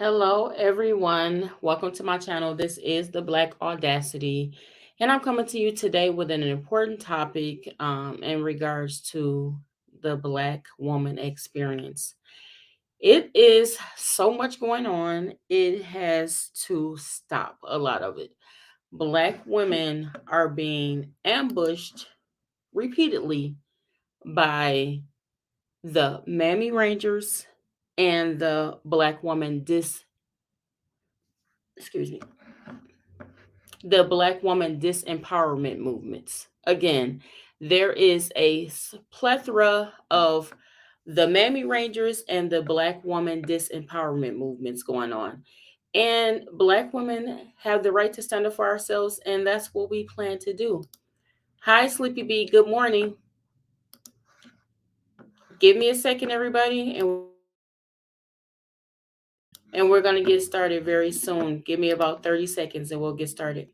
Hello, everyone. Welcome to my channel. This is the Black Audacity, and I'm coming to you today with an important topic in regards to the Black woman experience. It is so much going on, it has to stop a lot of it. Black women are being ambushed repeatedly by the Mammy Rangers and the Black woman excuse me the Black woman disempowerment movements. Again, there is a plethora of the Mammy Rangers and the Black woman disempowerment movements going on. And Black women have the right to stand up for ourselves, and that's what we plan to do. Hi, Sleepy Bee. Good morning. Give me a second, everybody, and we're going to get started very soon. Give me about 30 seconds, and we'll get started.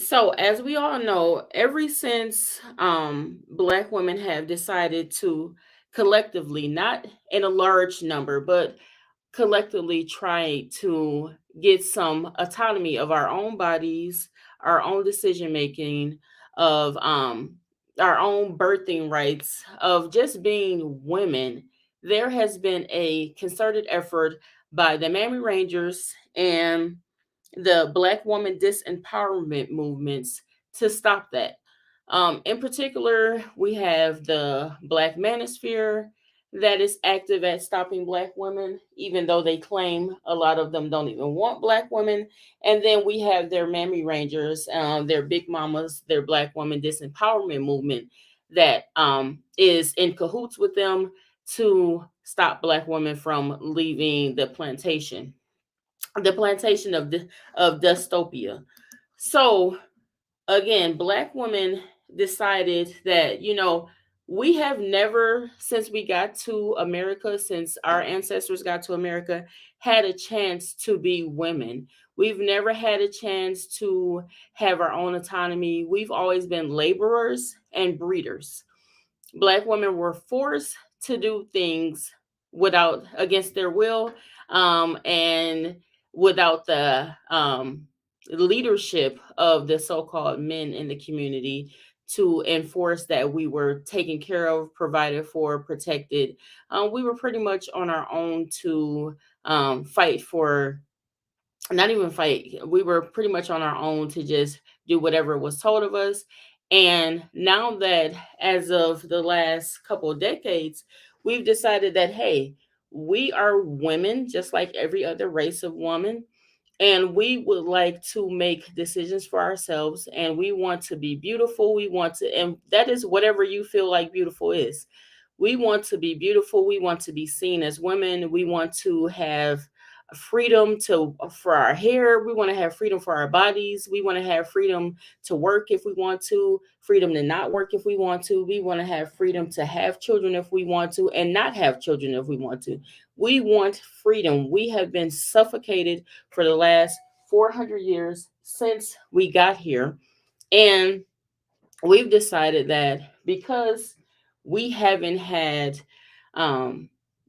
So, as we all know, ever since Black women have decided to collectively, not in a large number, but collectively try to get some autonomy of our own bodies, our own decision making, of our own birthing rights, of just being women, there has been a concerted effort by the Mammy Rangers and the Black woman disempowerment movements to stop that. In particular, we have the Black Manosphere that is active at stopping Black women, even though they claim a lot of them don't even want Black women. And then we have their Mammy Rangers, their Big Mamas, their Black woman disempowerment movement that is in cahoots with them to stop Black women from leaving the plantation of dystopia. So again, Black women decided that we have never, since we got to America, since our ancestors got to America, had a chance to be women. We've never had a chance to have our own autonomy. We've always been laborers and breeders. Black women were forced to do things without against their will, and without the leadership of the so-called men in the community to enforce that we were taken care of, provided for, protected. We were pretty much on our own to fight for, not even fight, we were pretty much on our own to just do whatever was told of us. And now that, as of the last couple of decades, we've decided that, hey, we are women just like every other race of woman, and we would like to make decisions for ourselves, and we want to be beautiful. We want to, and that is whatever you feel like beautiful is. We want to be beautiful. We want to be seen as women. We want to have freedom to for our hair. We want to have freedom for our bodies. We want to have freedom to work if we want to, freedom to not work if we want to. We want to have freedom to have children if we want to, and not have children if we want to. We want freedom. We have been suffocated for the last 400 years since we got here. And we've decided that because we haven't had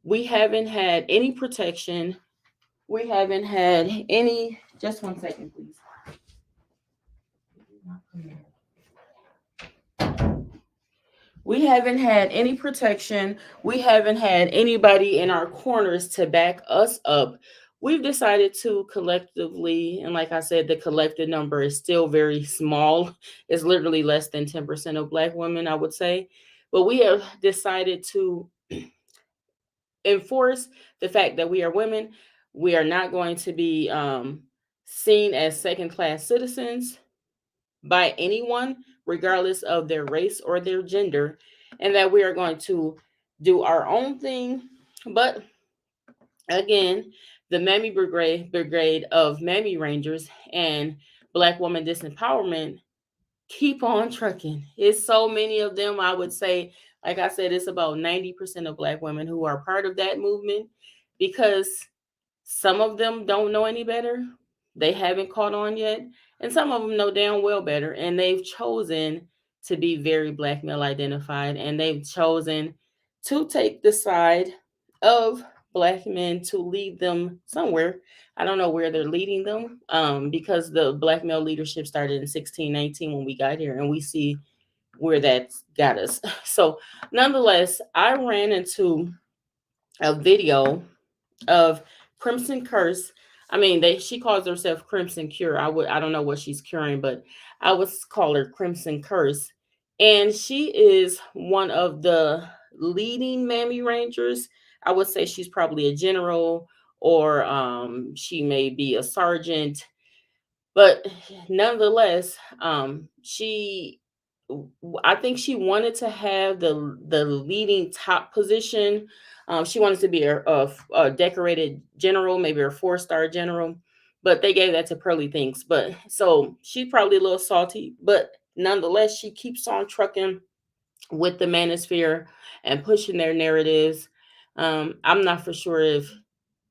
we haven't had any protection, we haven't had any, just one second please, we haven't had any protection, we haven't had anybody in our corners to back us up. We've decided to collectively, and like I said, the collective number is still very small. It's literally less than 10% of Black women, I would say. But we have decided to enforce the fact that we are women. We are not going to be seen as second class citizens by anyone, regardless of their race or their gender, and that we are going to do our own thing. But Again, the Mammy Brigade of Mammy Rangers and Black Woman Disempowerment keep on trucking. It's so many of them. I would say, like I said, it's about 90% of Black women who are part of that movement, because some of them don't know any better. They haven't caught on yet. And some of them know damn well better. And they've chosen to be very Black male identified. And they've chosen to take the side of Black men to lead them somewhere. I don't know where they're leading them, because the Black male leadership started in 1619 when we got here. And we see where that's got us. So, nonetheless, I ran into a video of Crimson Curse. I mean, she calls herself Crimson Cure. I don't know what she's curing, but I would call her Crimson Curse. And she is one of the leading Mammy Rangers. I would say she's probably a general, or she may be a sergeant, but nonetheless, she I think she wanted to have the leading top position. She wanted to be a decorated general, maybe a 4-star general, but they gave that to Pearly Things. But so she's probably a little salty, but nonetheless, she keeps on trucking with the manosphere and pushing their narratives. I'm not for sure if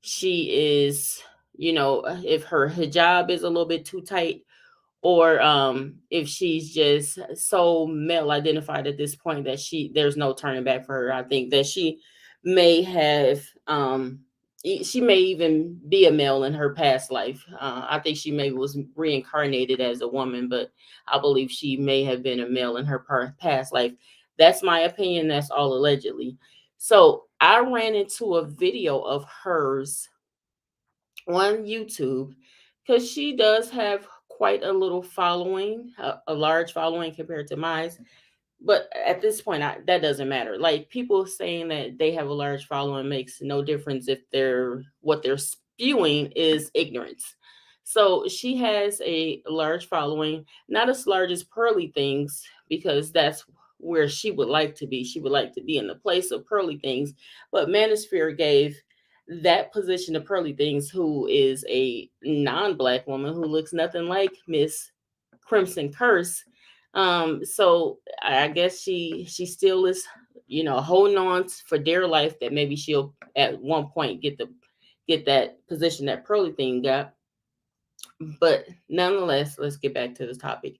she is, if her hijab is a little bit too tight, or if she's just so male identified at this point that there's no turning back for her. I think that may have she may even be a male in her past life. I think she maybe was reincarnated as a woman, but I believe she may have been a male in her past life. That's my opinion. That's all allegedly. So I ran into a video of hers on YouTube, because she does have quite a little following, a large following compared to mine. But at this point, that doesn't matter. Like, people saying that they have a large following makes no difference if what they're spewing is ignorance. So she has a large following, not as large as Pearly Things, because that's where she would like to be. She would like to be in the place of Pearly Things, but Manosphere gave that position to Pearly Things, who is a non-Black woman who looks nothing like Miss Crimson Curse. So I guess she still is, holding on for dear life that maybe she'll at one point get that position that Pearly Thing got. But nonetheless, let's get back to the topic,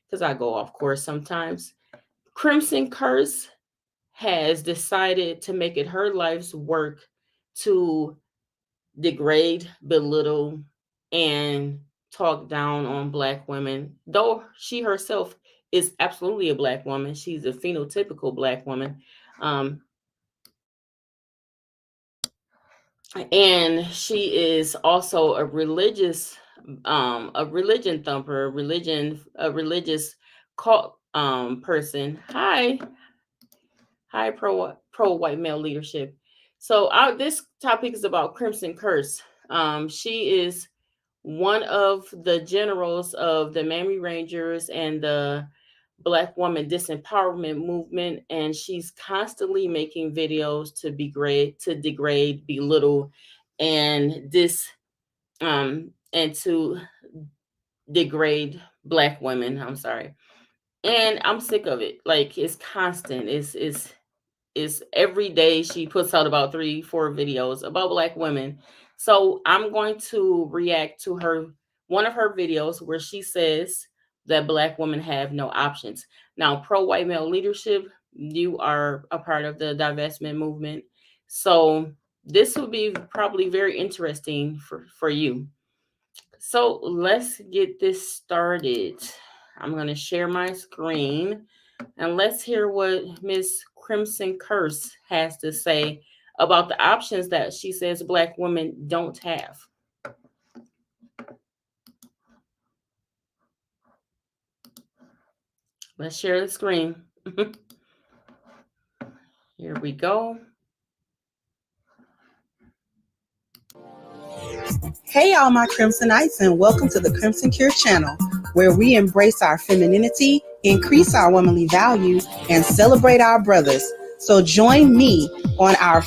because I go off course sometimes. Crimson Curse has decided to make it her life's work to degrade, belittle, and talk down on Black women, though she herself is absolutely a Black woman. She's a phenotypical Black woman. And she is also a religious, a religion thumper, a religious cult person. Hi, pro white male leadership. So this topic is about Crimson Curse. She is one of the generals of the Mammy Rangers and the Black Woman Disempowerment movement, and she's constantly making videos to degrade, belittle, and and to degrade Black women. I'm sorry, and I'm sick of it. Like, it's constant. It's every day she puts out about 3-4 videos about Black women. So I'm going to react to one of her videos where she says that Black women have no options. Now, pro white male leadership, you are a part of the divestment movement. So this will be probably very interesting for you. So let's get this started. I'm going to share my screen, and let's hear what Miss Crimson Curse has to say about the options that she says Black women don't have. Let's share the screen. Here we go. Hey, all my Crimsonites, and welcome to the Crimson Cure channel, where we embrace our femininity, increase our womanly values, and celebrate our brothers. So join me on our...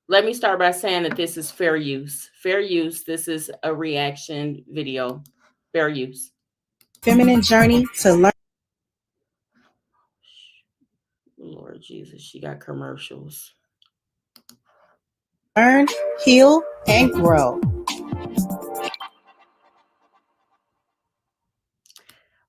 Let me start by saying that this is fair use. Fair use. This is a reaction video. Fair use. Feminine journey to Lord Jesus, she got commercials. learn, heal, and grow.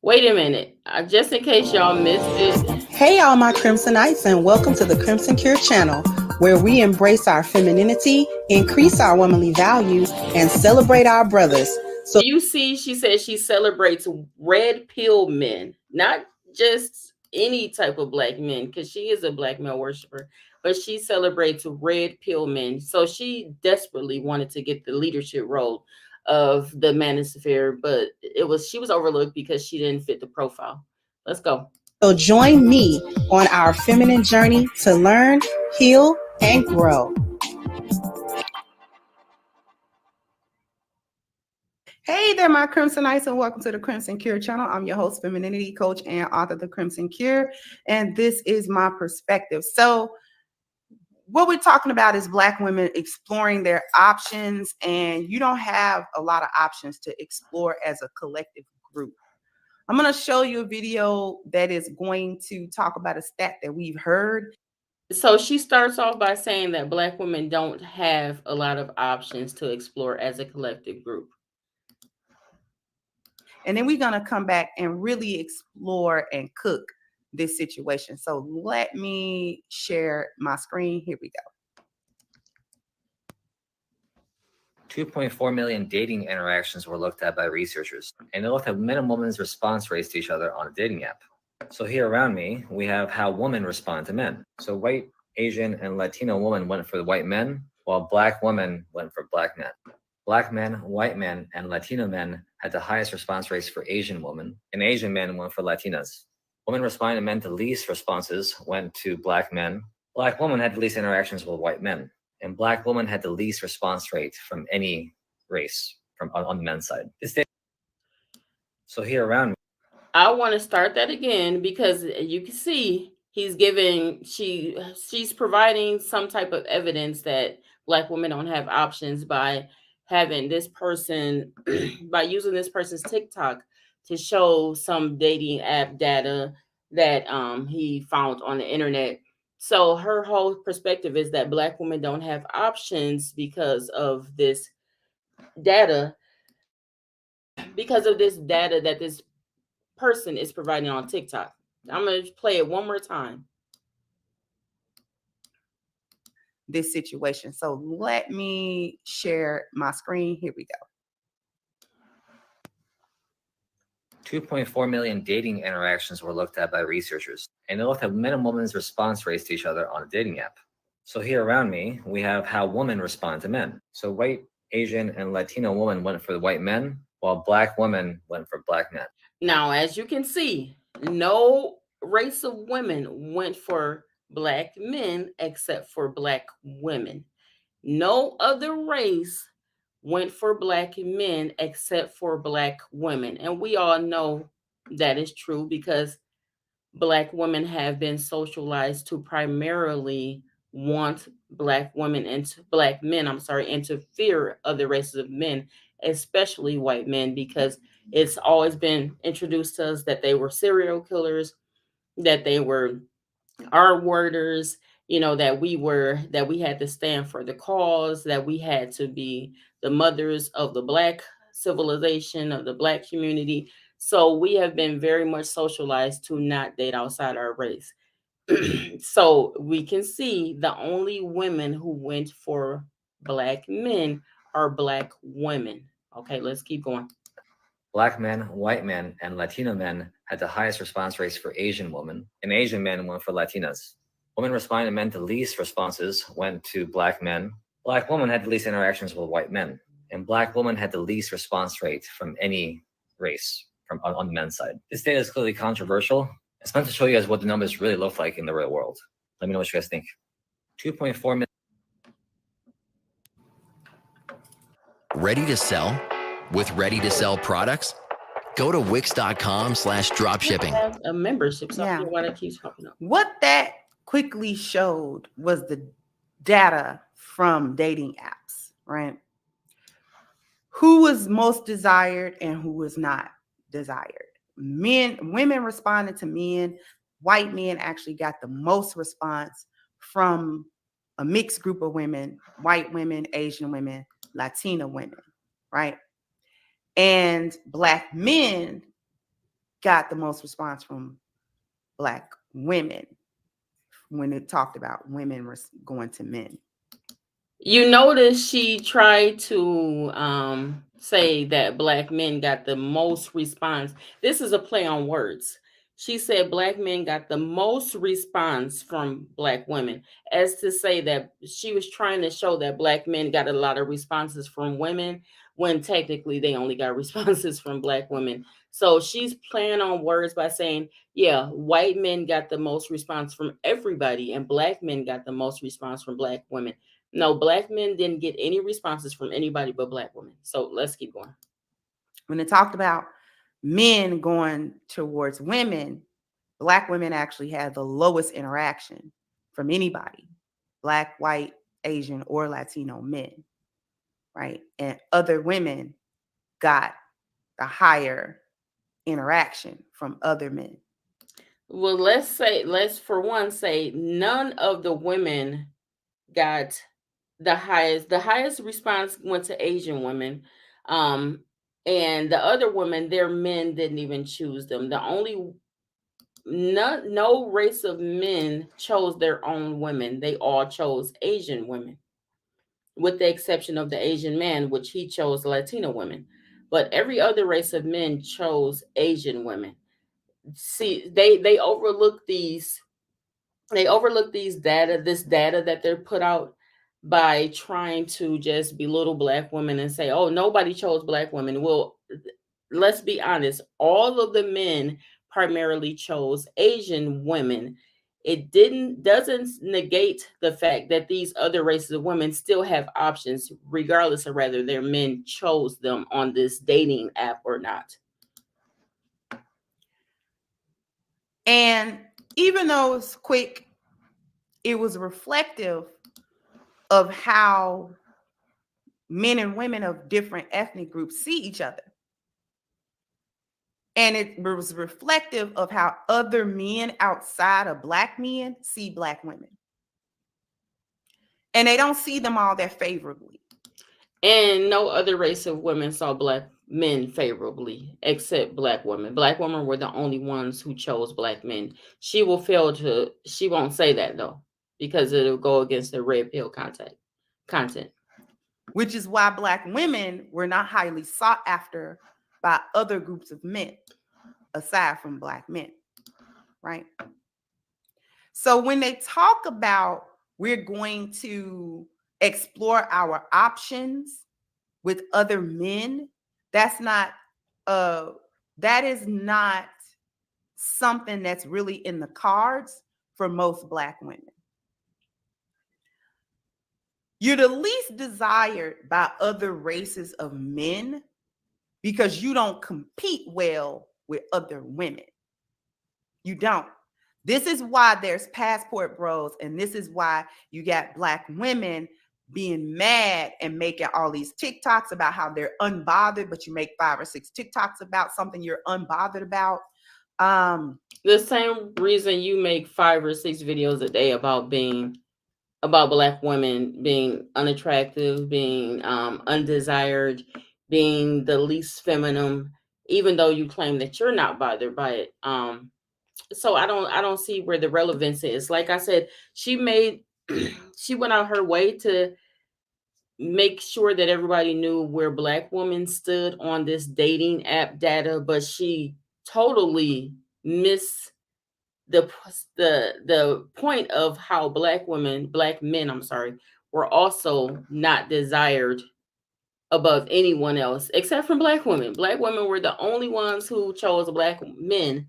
Wait a minute. Just in case y'all missed it. Hey, all my Crimsonites, and welcome to the Crimson Cure channel, where we embrace our femininity, increase our womanly value, and celebrate our brothers. So You see, she says she celebrates red pill men, not just any type of black men, because she is a black male worshiper, but she celebrates red pill men. So she desperately wanted to get the leadership role of the manosphere, but she was overlooked because she didn't fit the profile. Let's go. So join me on our feminine journey to learn, heal, and grow. Hey there, my Crimsonites, and welcome to the Crimson Cure channel. I'm your host, femininity coach, and author of The Crimson Cure, and this is my perspective. So what we're talking about is Black women exploring their options, and you don't have a lot of options to explore as a collective group. I'm going to show you a video that is going to talk about a stat that we've heard. So she starts off by saying that black women don't have a lot of options to explore as a collective group. And then we're going to come back and really explore and cook this situation. So let me share my screen. Here we go. 2.4 million dating interactions were looked at by researchers, and they looked at men and women's response rates to each other on a dating app. So here around me, we have how women respond to men. So white, Asian, and Latino women went for the white men, while black women went for black men. Black men, white men, and Latino men had the highest response rates for Asian women, and Asian men went for Latinas. Women responding to men to least responses went to black men. Black women had the least interactions with white men, and black women had the least response rate from any race on the men's side. So here around me, I want to start that again because you can see she's providing some type of evidence that black women don't have options by having this person by using this person's TikTok to show some dating app data that he found on the internet. So her whole perspective is that black women don't have options because of this data that this person is providing on TikTok. I'm going to play it one more time. This situation. So let me share my screen. Here we go. 2.4 million dating interactions were looked at by researchers, and they looked at men and women's response rates to each other on a dating app. So here around me, we have how women respond to men. So white, Asian, and Latino women went for the white men, while black women went for black men. Now, as you can see, no race of women went for black men except for black women. No other race went for black men except for black women. And we all know that is true because black women have been socialized to primarily want black women and black men, into fear of the races of men, especially white men, because it's always been introduced to us that they were serial killers, that they were R-worders, that we had to stand for the cause, that we had to be the mothers of the black civilization, of the black community. So we have been very much socialized to not date outside our race. So we can see the only women who went for black men are black women. Okay, let's keep going. Black men, white men, and Latino men had the highest response rates for Asian women, and Asian men went for Latinas. Women responding to men to least responses went to black men. Black women had the least interactions with white men, and black women had the least response rate from any race on the men's side. This data is clearly controversial. It's meant to show you guys what the numbers really look like in the real world. Let me know what you guys think. 2.4 million. Ready to sell? With Ready to Sell products? Go to wix.com/dropshipping. A membership, so Yeah. why that keeps popping up. What that quickly showed was the data from dating apps, right? Who was most desired and who was not desired? Women responded to men. White men actually got the most response from a mixed group of women: white women, Asian women, Latina women, right? And Black men got the most response from Black women when it talked about women going to men. You notice she tried to say that Black men got the most response. This is a play on words. She said Black men got the most response from Black women, as to say that she was trying to show that Black men got a lot of responses from women, when technically they only got responses from Black women. So she's playing on words by saying, yeah, white men got the most response from everybody, and Black men got the most response from Black women. No, Black men didn't get any responses from anybody but Black women. So let's keep going. When it talked about men going towards women, Black women actually had the lowest interaction from anybody: Black, white, Asian, or Latino men, right? And other women got the higher interaction from other men. Well, let's for one say none of the women got the highest. The highest response went to Asian women. Um, and the other women, their men didn't even choose them. The only no race of men chose their own women. They all chose Asian women, with the exception of the Asian man, which he chose Latino women. But every other race of men chose Asian women. See, they overlook these data, this data that they're put out, by trying to just belittle Black women and say, oh, nobody chose Black women. Well, let's be honest, all of the men primarily chose Asian women. It doesn't negate the fact that these other races of women still have options, regardless of whether their men chose them on this dating app or not. And even though it's quick, it was reflective of how men and women of different ethnic groups see each other. And it was reflective of how other men outside of Black men see Black women. And they don't see them all that favorably. And no other race of women saw Black men favorably except Black women. Black women were the only ones who chose Black men. She won't say that though, because it'll go against the red pill content. Which is why Black women were not highly sought after by other groups of men aside from Black men, right? So when they talk about we're going to explore our options with other men, that is not something that's really in the cards for most Black women. You're the least desired by other races of men because you don't compete well with other women. You don't. This is why there's passport bros, and this is why you got Black women being mad and making all these TikToks about how they're unbothered, but you make 5 or 6 TikToks about something you're unbothered about. The same reason you make 5 or 6 videos a day about Black women being unattractive, being undesired, being the least feminine, even though you claim that you're not bothered by it. So I don't see where the relevance is. Like I said, she went out her way to make sure that everybody knew where Black women stood on this dating app data, but she totally missed the point of how Black men, I'm sorry, were also not desired above anyone else except for Black women. Black women were the only ones who chose Black men,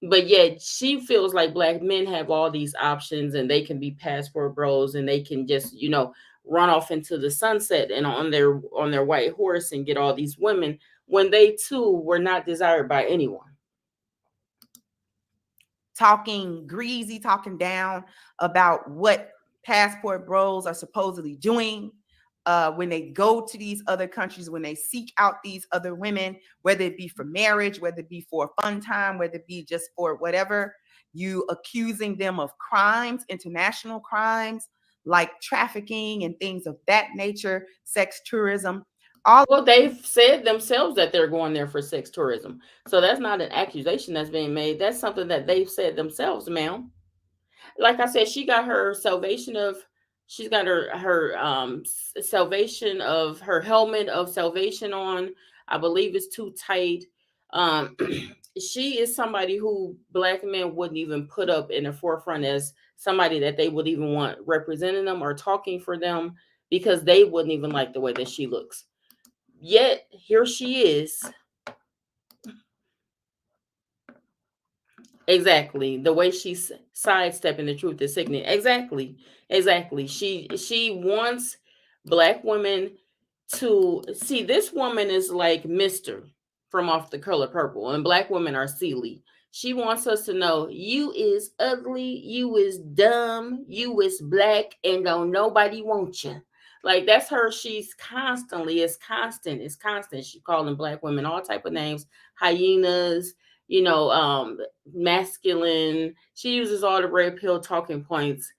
but yet she feels like Black men have all these options and they can be passport bros and they can just, run off into the sunset and on their white horse and get all these women, when they too were not desired by anyone. Talking greasy, talking down about what passport bros are supposedly doing when they go to these other countries, when they seek out these other women, whether it be for marriage, whether it be for a fun time, whether it be just for whatever, you accusing them of crimes, international crimes like trafficking and things of that nature, sex tourism. Well, they've said themselves that they're going there for sex tourism. So that's not an accusation that's being made. That's something that they've said themselves, ma'am. Like I said, she got her salvation of, she's got her salvation of her helmet of salvation on. I believe it's too tight. Um she is somebody who black men wouldn't even put up in the forefront as somebody that they would even want representing them or talking for them, because they wouldn't even like the way that she looks. Yet here she is. Exactly. The way she's sidestepping the truth is sickening. Exactly. Exactly. She wants black women to see. This woman is like Mr. from Off the Color Purple, and black women are Celie. She wants us to know you is ugly, you is dumb, you is black, and don't nobody want you. Like that's her. She's constantly, it's constant. She calling black women all type of names, hyenas, you know, masculine. She uses all the red pill talking points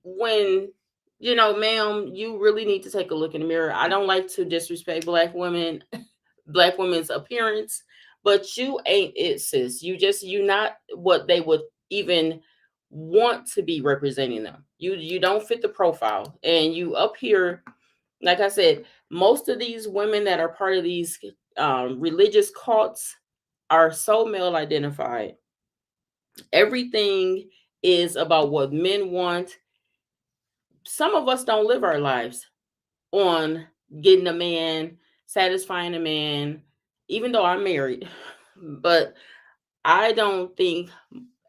when, you know, ma'am, you really need to take a look in the mirror. I don't like to disrespect black women, black women's appearance, but you ain't it, sis. You not what they would even want to be representing them. You don't fit the profile, and you up here, like I said, most of these women that are part of these religious cults are so male identified. Everything is about what men want. Some of us don't live our lives on getting a man, satisfying a man, even though I'm married. But I don't think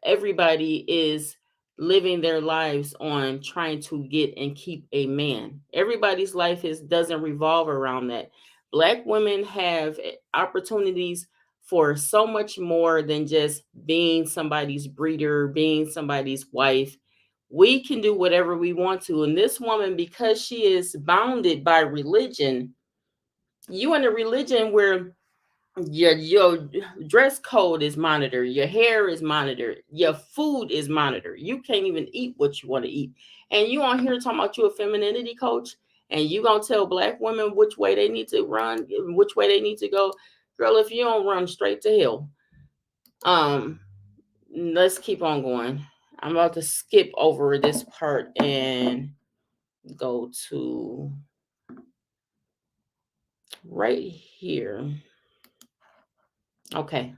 everybody is living their lives on trying to get and keep a man. Everybody's life is doesn't revolve around that. Black women have opportunities for so much more than just being somebody's breeder, being somebody's wife. We can do whatever we want to. And this woman, because she is bounded by religion, you in a religion where your dress code is monitored, your hair is monitored, your food is monitored. You can't even eat what you want to eat. And you on here talking about you a femininity coach, and you gonna tell black women which way they need to run, which way they need to go. Girl, if you don't run straight to hell. Let's keep on going. I'm about to skip over this part and go to right here. Okay,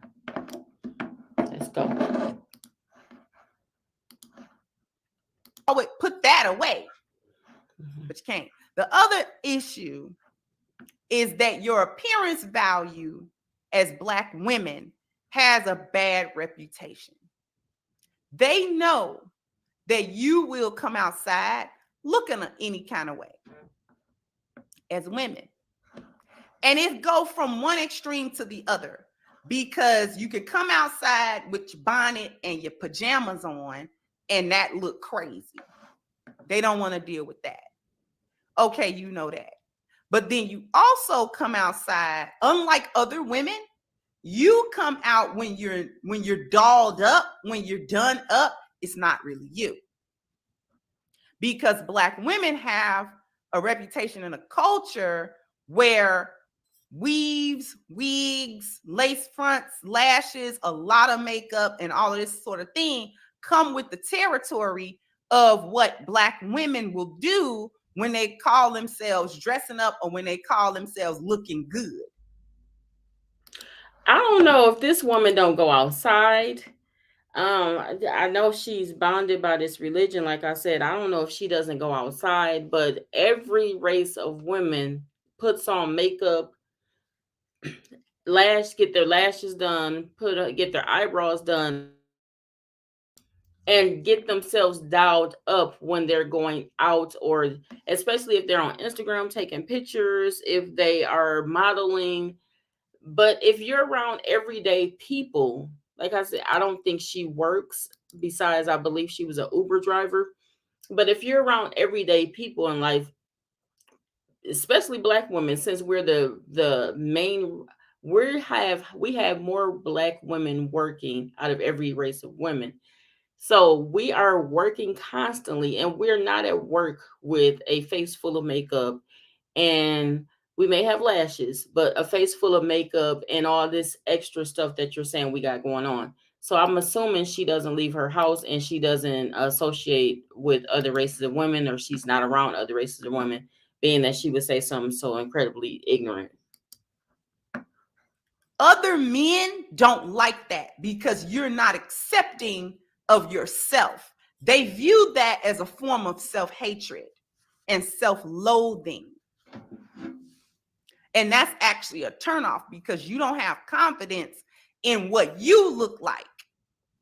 let's go. I would put that away, but you can't. The other issue is that your appearance value as black women has a bad reputation. They know that you will come outside looking any kind of way as women. And it go from one extreme to the other, because you could come outside with your bonnet and your pajamas on and that look crazy. They don't want to deal with that. Okay, you know that. But then you also come outside, unlike other women, you come out when you're dolled up, when you're done up, it's not really you. Because black women have a reputation in a culture where weaves, wigs, lace fronts, lashes, a lot of makeup, and all of this sort of thing come with the territory of what black women will do when they call themselves dressing up or when they call themselves looking good. I don't know if this woman don't go outside. I know she's bounded by this religion. Like I said, I don't know if she doesn't go outside, but every race of women puts on makeup, get their lashes done, get their eyebrows done, and get themselves dialed up when they're going out, or especially if they're on Instagram taking pictures, if they are modeling. But if you're around everyday people, like I said, I don't think she works. Besides, I believe she was an Uber driver. But if you're around everyday people in life, especially black women, since we're the main, we have more black women working out of every race of women. So we are working constantly, and we're not at work with a face full of makeup, and we may have lashes, but a face full of makeup and all this extra stuff that you're saying we got going on. So I'm assuming she doesn't leave her house and she doesn't associate with other races of women, or she's not around other races of women, being that she would say something so incredibly ignorant. Other men don't like that because you're not accepting of yourself. They view that as a form of self-hatred and self-loathing. And that's actually a turnoff because you don't have confidence in what you look like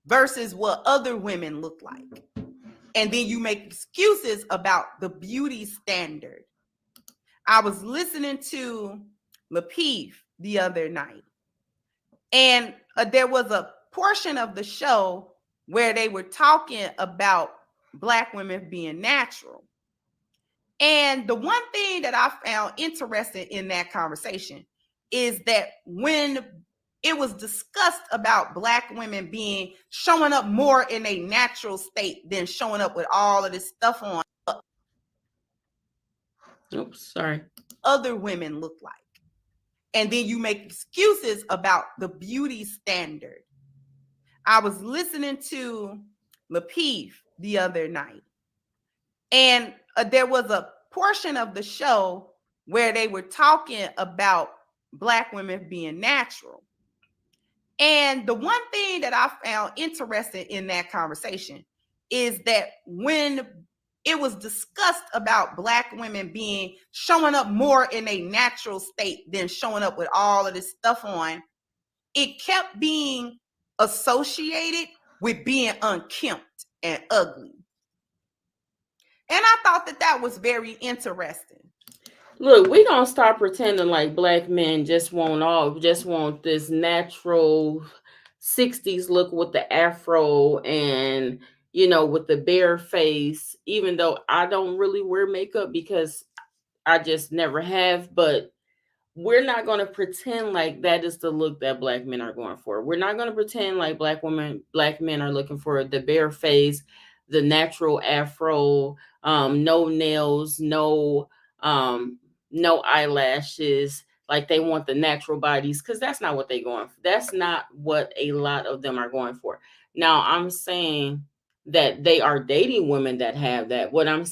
versus what other women look like. And then you make excuses about the beauty standard. I was listening to Lapeef the other night, and there was a portion of the show where they were talking about Black women being natural. And the one thing that I found interesting in that conversation is that when it was discussed about Black women showing up more in a natural state than showing up with all of this stuff on, Oops, sorry. other women look like. And then you make excuses about the beauty standard. I was listening to Lapeef the other night, and there was a portion of the show where they were talking about Black women being natural. And the one thing that I found interesting in that conversation is that when it was discussed about Black women showing up more in a natural state than showing up with all of this stuff on, it kept being associated with being unkempt and ugly. And I thought that was very interesting. Look, we gonna stop pretending like black men just want this natural 60s look with the afro and with the bare face, even though I don't really wear makeup because I just never have. But we're not going to pretend like that is the look that black men are going for. We're not going to pretend like black men are looking for the bare face, the natural afro, no nails, um, no eyelashes. Like they want the natural bodies, because that's not what they're going for. That's not what a lot of them are going for. Now, I'm saying that they are dating women that have that. What I'm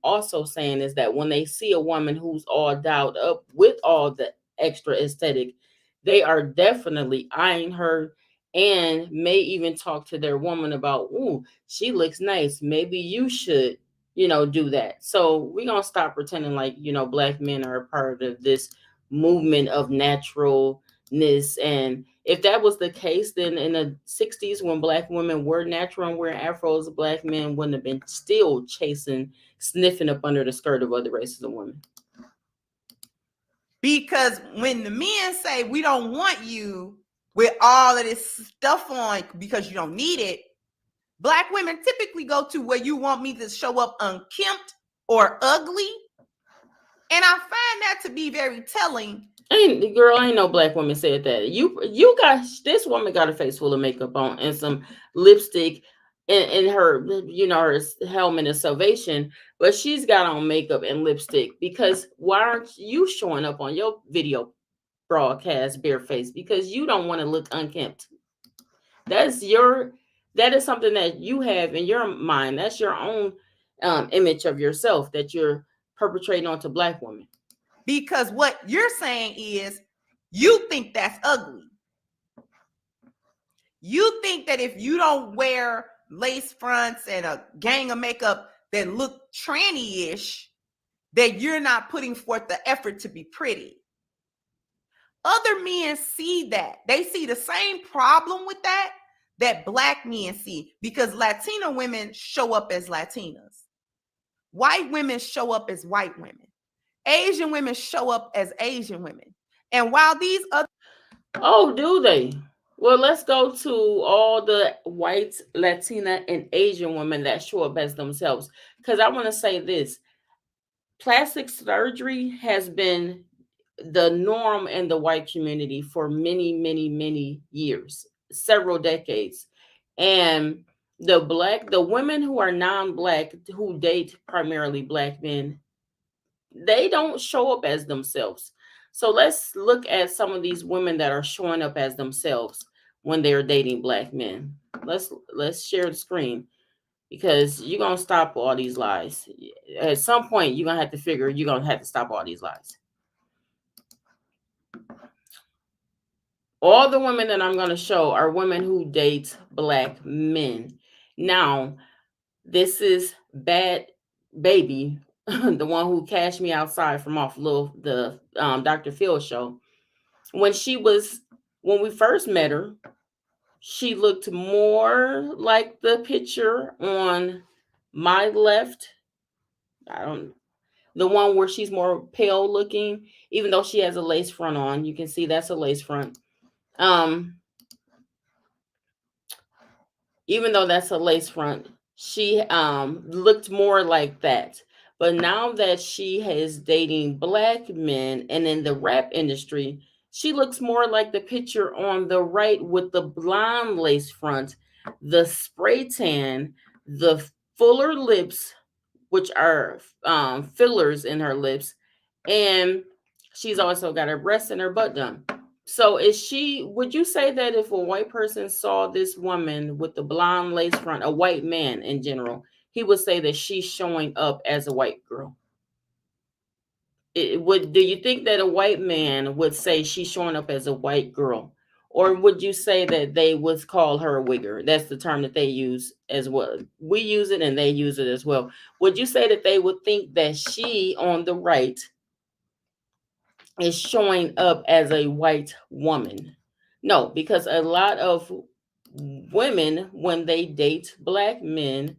also saying is that when they see a woman who's all dialed up with all the extra aesthetic, they are definitely eyeing her and may even talk to their woman about, "Ooh, she looks nice. Maybe you should, do that." So we're gonna stop pretending like, black men are a part of this movement of naturalness. And if that was the case, then in the 60s, when black women were natural and wearing afros, black men wouldn't have been still sniffing up under the skirt of other races of women. Because when the men say we don't want you with all of this stuff on because you don't need it, black women typically go to where you want me to show up unkempt or ugly. And I find that to be very telling. Ain't no black woman said that. This woman got a face full of makeup on and some lipstick in her, her helmet of salvation, but she's got on makeup and lipstick because why aren't you showing up on your video broadcast bareface? Because you don't want to look unkempt. That is something that you have in your mind. That's your own image of yourself that you're perpetrating onto black women. Because what you're saying is you think that's ugly. You think that if you don't wear lace fronts and a gang of makeup that look tranny-ish, that you're not putting forth the effort to be pretty. Other men see that. They see the same problem with that black men see, because Latina women show up as Latinas. White women show up as white women. Asian women show up as Asian women. And while these other... Oh, do they? Well, let's go to all the white, Latina, and Asian women that show up as themselves. Because I want to say this: plastic surgery has been the norm in the white community for many, many, many years, several decades. And the women who are non-black, who date primarily black men, they don't show up as themselves. So let's look at some of these women that are showing up as themselves when they're dating black men. Let's share the screen, because you're gonna stop all these lies. At some point, you're gonna have to figure you're gonna have to stop all these lies. All the women that I'm gonna show are women who date black men. Now, this is Bad Baby, the one who cashed me outside from off the Dr. Phil show. When she was when we first met her, she looked more like the picture on my left. I don't The one where she's more pale looking, even though she has a lace front on. You can see that's a lace front. Um, Even though that's a lace front, she looked more like that. But now that she is dating black men and in the rap industry, she looks more like the picture on the right, with the blonde lace front, the spray tan, the fuller lips, which are fillers in her lips, and she's also got her breasts and her butt done. So would you say that if a white person saw this woman with the blonde lace front, a white man in general, he would say that she's showing up as a white girl? Do you think that a white man would say she's showing up as a white girl? Or would you say that they would call her a wigger? That's the term that they use as well. We use it and they use it as well. Would you say that they would think that she on the right is showing up as a white woman? No, because a lot of women, when they date black men,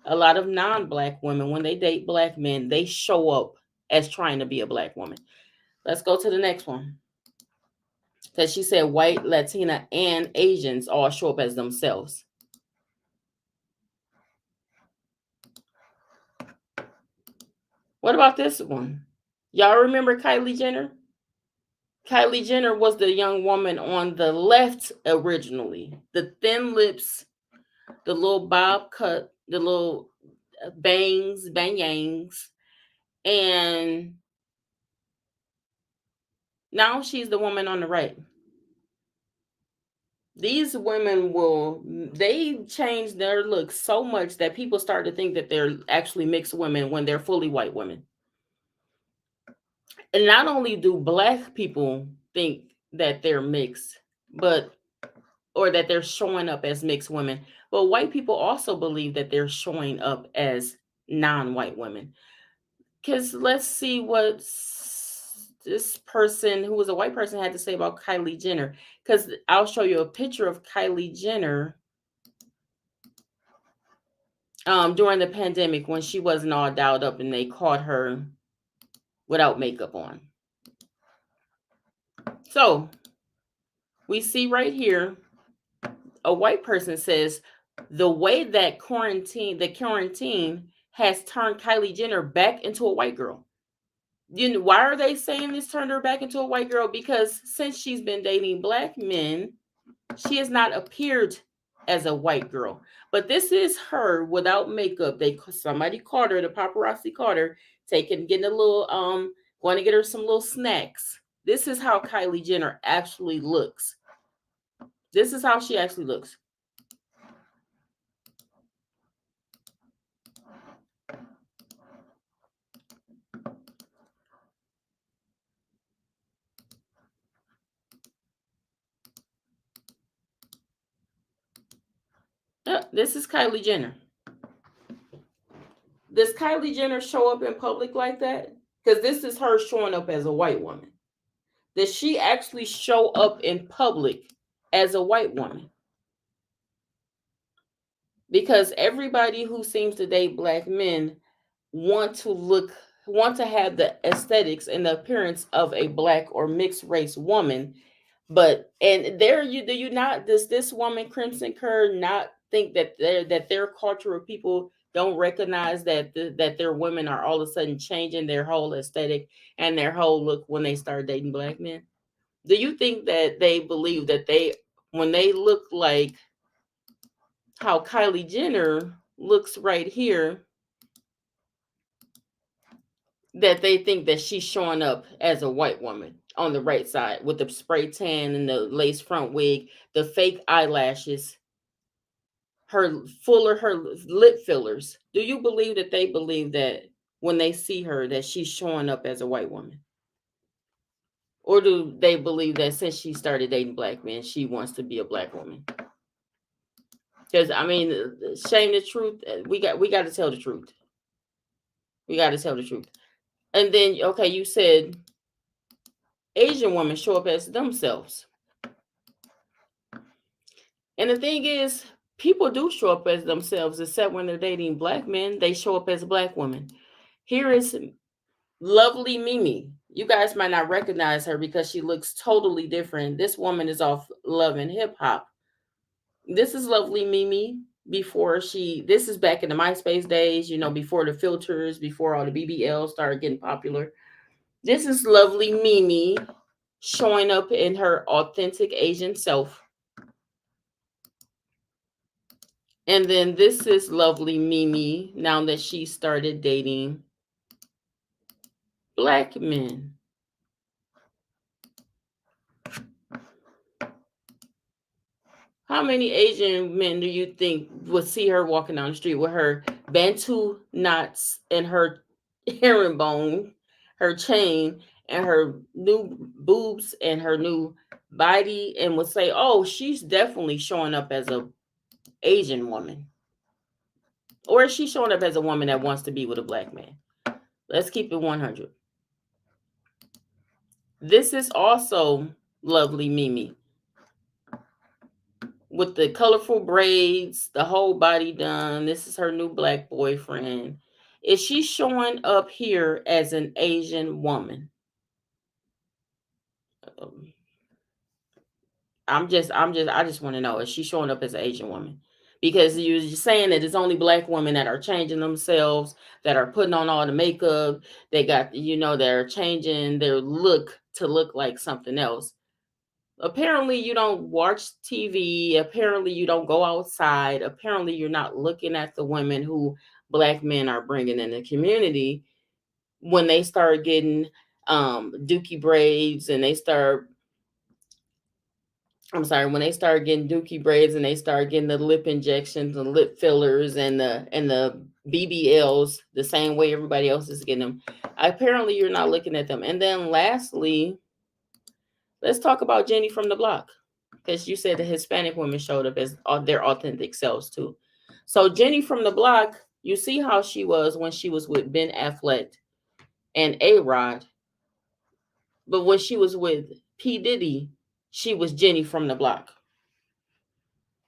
a lot of non-black women, when they date black men, they show up as trying to be a black woman. Let's go to the next one. Because she said white, Latina, and Asians all show up as themselves. What about this one? Y'all remember Kylie Jenner? Kylie Jenner was the young woman on the left originally. The thin lips, the little bob cut, the little bangs, bangs. And now she's the woman on the right. These women they change their look so much that people start to think that they're actually mixed women when they're fully white women. And not only do black people think that they're mixed, or that they're showing up as mixed women, but white people also believe that they're showing up as non-white women. Because let's see what this person who was a white person had to say about Kylie Jenner. Because I'll show you a picture of Kylie Jenner during the pandemic when she wasn't all dialed up and they caught her without makeup on. So we see right here, a white person says the way that the quarantine has turned Kylie Jenner back into a white girl. Why are they saying this turned her back into a white girl? Because since she's been dating black men, she has not appeared as a white girl. But this is her without makeup. Somebody caught her, the paparazzi caught her, getting a little going to get her some little snacks. This is how Kylie Jenner actually looks. This is how she actually looks. This is Kylie Jenner. Does Kylie Jenner show up in public like that? Because this is her showing up as a white woman. Does she actually show up in public as a white woman? Because everybody who seems to date black men want to have the aesthetics and the appearance of a black or mixed race woman. But and there you do you not does this woman Crimson Curd not think that their culture of people don't recognize that that their women are all of a sudden changing their whole aesthetic and their whole look when they start dating black men? Do you think that they believe that they when they look like how Kylie Jenner looks right here, that they think that she's showing up as a white woman on the right side with the spray tan and the lace front wig, the fake eyelashes, her lip fillers? Do you believe that they believe that when they see her that she's showing up as a white woman? Or do they believe that since she started dating black men, she wants to be a black woman? Because I mean, shame the truth. We got to tell the truth. We got to tell the truth. And then okay, you said Asian women show up as themselves. And the thing is, people do show up as themselves, except when they're dating black men, they show up as black women. Here is lovely Mimi. You guys might not recognize her because she looks totally different. This woman is off Love and Hip Hop. This is lovely Mimi before this is back in the MySpace days, before the filters, before all the BBLs started getting popular. This is lovely Mimi showing up in her authentic Asian self. And then this is lovely Mimi now that she started dating black men. How many Asian men do you think would see her walking down the street with her Bantu knots and her herringbone, her chain, and her new boobs and her new body, and would say, "Oh, she's definitely showing up as a Asian woman," or is she showing up as a woman that wants to be with a black man? Let's keep it 100. This is also lovely Mimi with the colorful braids, the whole body done. This is her new black boyfriend. Is she showing up here as an Asian woman? Um, I just want to know, is she showing up as an Asian woman? Because you're saying that it's only black women that are changing themselves, that are putting on all the makeup, they got, they're changing their look to look like something else. Apparently you don't watch TV. Apparently you don't go outside. Apparently you're not looking at the women who black men are bringing in the community when they start getting dookie braids and they start when they start getting dookie braids and they start getting the lip injections and lip fillers and the BBLs the same way everybody else is getting them. Apparently you're not looking at them. And then lastly, let's talk about Jenny from the block, because you said the Hispanic women showed up as their authentic selves too. So Jenny from the block, you see how she was when she was with Ben Affleck and A-Rod, but when she was with P. Diddy, she was Jenny from the block.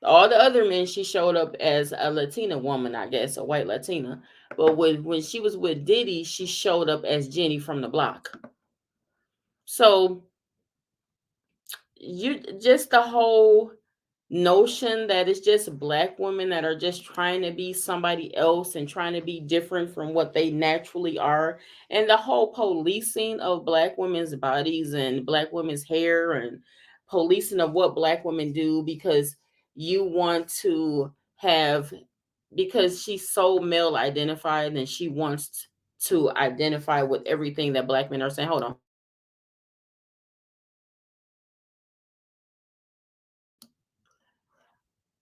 All the other men, she showed up as a Latina woman, I guess, a white Latina. But when she was with Diddy, she showed up as Jenny from the block. So you just the whole notion that it's just black women that are just trying to be somebody else and trying to be different from what they naturally are, and the whole policing of black women's bodies and black women's hair and policing of what black women do because you want to have, because she's so male identified and she wants to identify with everything that black men are saying. Hold on.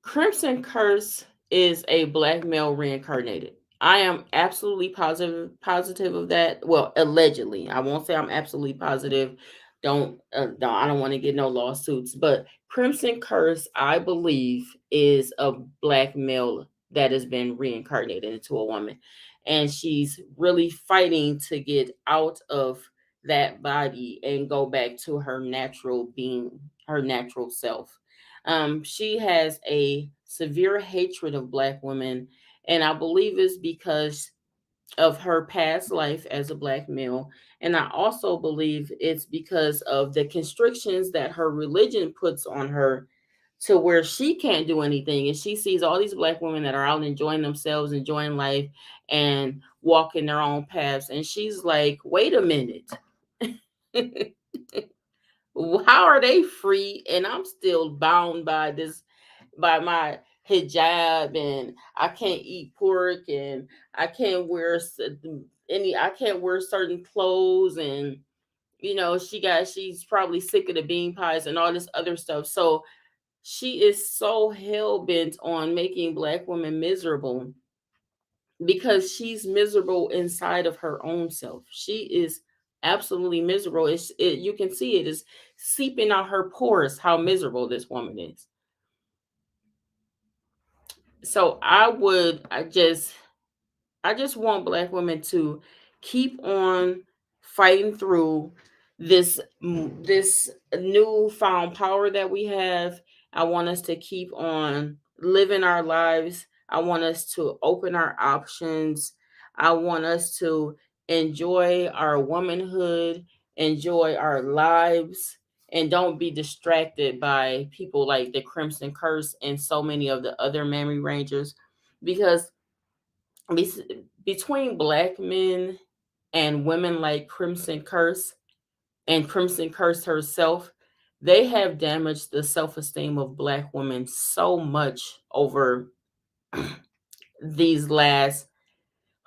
Crimson Curse is a black male reincarnated. I am absolutely positive of that. Well, allegedly. I won't say I'm absolutely positive. I don't want to get no lawsuits, but Crimson Curse, I believe, is a black male that has been reincarnated into a woman. And she's really fighting to get out of that body and go back to her natural being, her natural self. She has a severe hatred of black women, and I believe it's because of her past life as a black male And I also believe it's because of the constrictions that her religion puts on her, to where she can't do anything. And she sees all these Black women that are out enjoying themselves, enjoying life, and walking their own paths. And she's like, wait a minute. How are they free and I'm still bound by this, by my hijab, and I can't eat pork, and I can't wear I can't wear certain clothes, and she's probably sick of the bean pies and all this other stuff. So she is so hell bent on making Black women miserable, because she's miserable inside of her own self. She is absolutely miserable. You can see it is seeping out her pores how miserable this woman is. So I just want Black women to keep on fighting through this newfound power that we have. I want us to keep on living our lives. I want us to open our options. I want us to enjoy our womanhood, enjoy our lives, and don't be distracted by people like the Crimson Curse and so many of the other memory rangers, because between Black men and women like Crimson Curse and Crimson Curse herself, they have damaged the self-esteem of Black women so much over these last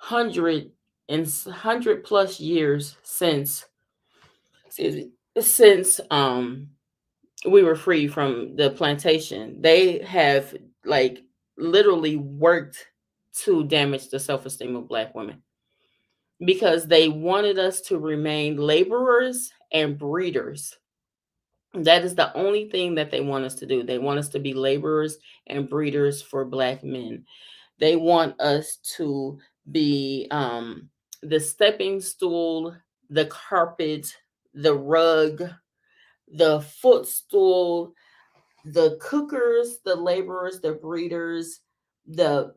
100 plus years since, excuse me, since we were free from the plantation. They have, like, literally worked to damage the self-esteem of Black women, because they wanted us to remain laborers and breeders. That is the only thing that they want us to do. They want us to be laborers and breeders for Black men. They want us to be the stepping stool, the carpet, the rug, the footstool, the cookers, the laborers, the breeders, the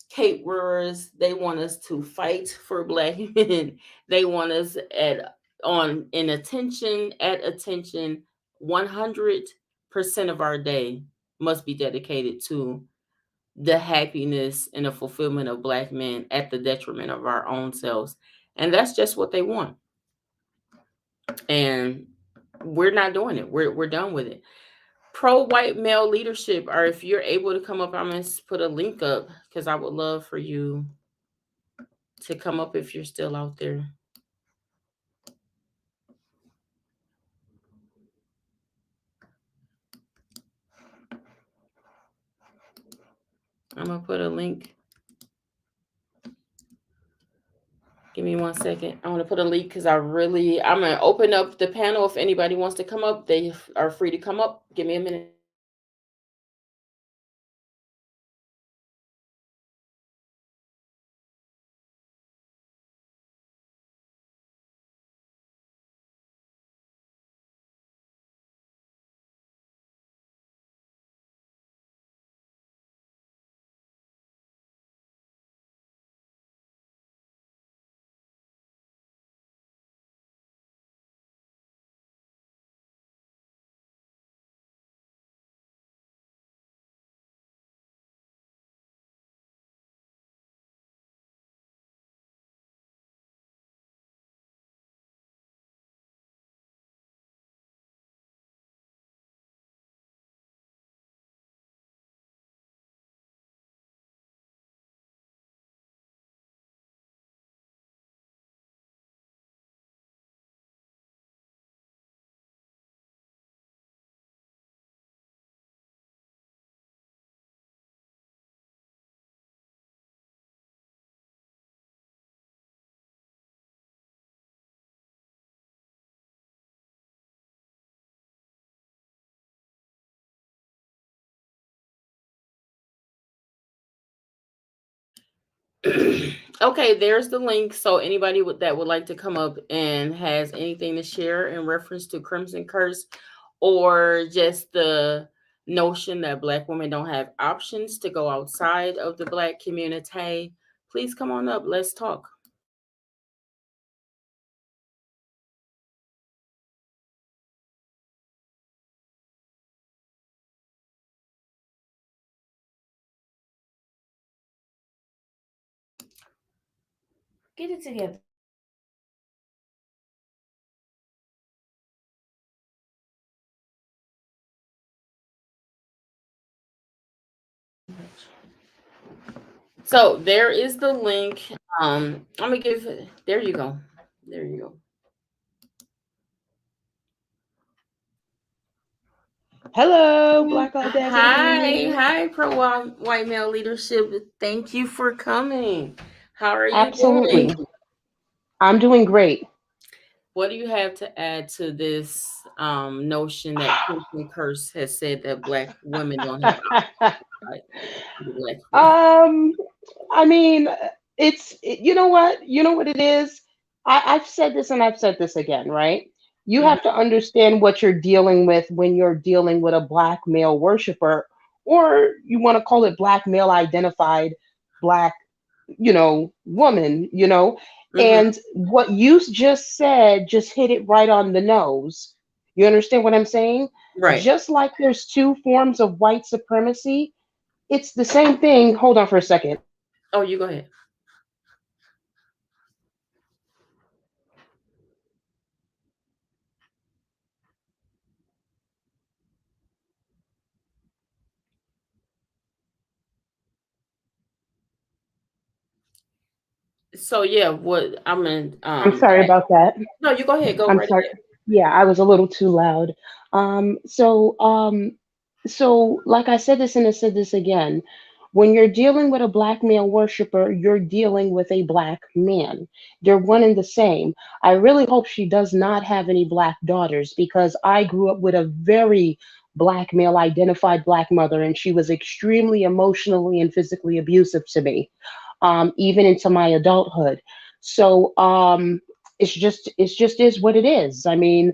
caterers. They want us to fight for Black men. They want us at attention. 100% of our day must be dedicated to the happiness and the fulfillment of Black men at the detriment of our own selves. And that's just what they want. And we're not doing it. We're done with it. Pro white male leadership, or if you're able to come up, I'm going to put a link up, because I would love for you to come up if you're still out there. I'm going to put a link. Give me 1 second. I want to put a link because I'm going to open up the panel. If anybody wants to come up, they are free to come up. Give me a minute. Okay, there's the link. So anybody that would like to come up and has anything to share in reference to Crimson Curse, or just the notion that Black women don't have options to go outside of the Black community, please come on up. Let's talk. Get it together. So there is the link. I'm gonna give. There you go. There you go. Hello, Black Hi, Audacity. hi, pro white male leadership. Thank you for coming. How are you doing? Absolutely. I'm doing great. What do you have to add to this notion that Christian Curse has said that black women don't have outside the black world? um, I mean, you know what it is? I've said this and I've said this again, right? You Mhm. have to understand what you're dealing with when you're dealing with a black male worshiper, or you want to call it black male identified black, woman, Mhm. and what you just said just hit it right on the nose. You understand what I'm saying? Right. Just like there's two forms of white supremacy, it's the same thing. Hold on for a second. Oh, you go ahead. So yeah, what I'm in I'm sorry about that. no, you go ahead, go I'm right sorry. ahead. Yeah, I was a little too loud. Um, so, um, so, like I said this and I said this again. When you're dealing with a black male worshiper, you're dealing with a black man. They're one and the same. I really hope she does not have any black daughters because I grew up with a very black male identified black mother, and she was extremely emotionally and physically abusive to me, even into my adulthood. So, it's just is what it is. I mean,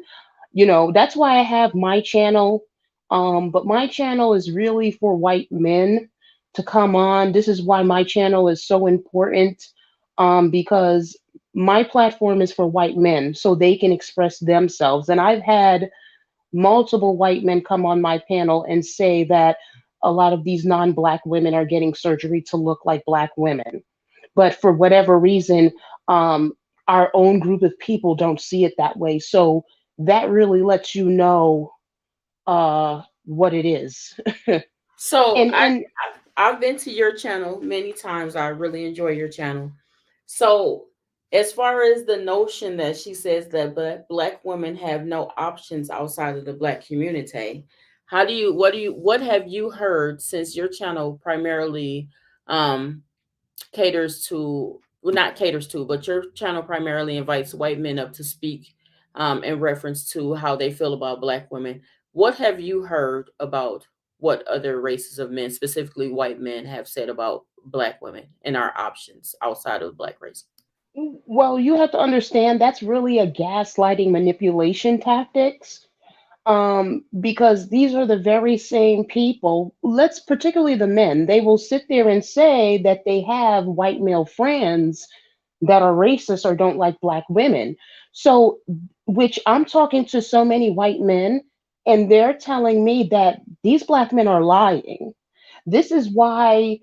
that's why I have my channel. But my channel is really for white men to come on. This is why my channel is so important, because my platform is for white men so they can express themselves. And I've had multiple white men come on my panel and say that a lot of these non-black women are getting surgery to look like black women, but for whatever reason, um, our own group of people don't see it that way. So that really lets you know what it is. So and and I've been to your channel many times. I really enjoy your channel. So as far as the notion that she says that black women have no options outside of the black community, what have you heard, since your channel primarily um caters to, well, not caters to, but your channel primarily invites white men up to speak in reference to how they feel about black women. What have you heard about what other races of men, specifically white men, have said about black women and our options outside of the black race? well, you have to understand that's really a gaslighting manipulation tactics, because these are the very same people, let's particularly the men, they will sit there and say that they have white male friends that are racist or don't like black women. So, which I'm talking to so many white men, and they're telling me that these black men are lying. This is why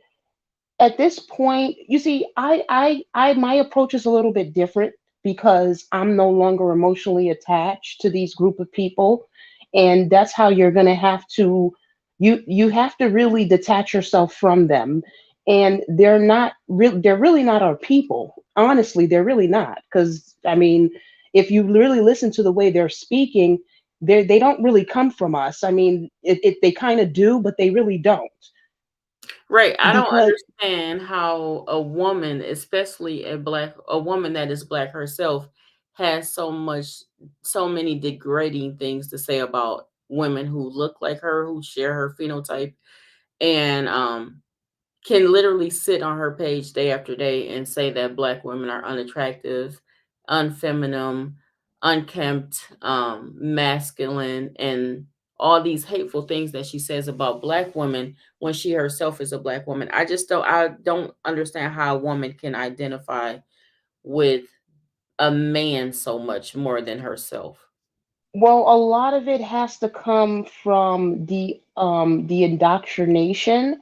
at this point, you see, my approach is a little bit different because I'm no longer emotionally attached to these group of people, and that's how you're going to have to, you have to really detach yourself from them, and they're really not our people. Honestly, they're really not, because I mean, if you really listen to the way they're speaking, they don't really come from us. I mean, they kind of do, but they really don't Right. I don't because understand how a woman, especially a woman that is black herself, has so many degrading things to say about women who look like her, who share her phenotype, and can literally sit on her page day after day and say that black women are unattractive, unfeminine, unkempt, masculine, and all these hateful things that she says about black women when she herself is a black woman. I don't understand how a woman can identify with a man so much more than herself. well, a lot of it has to come from the indoctrination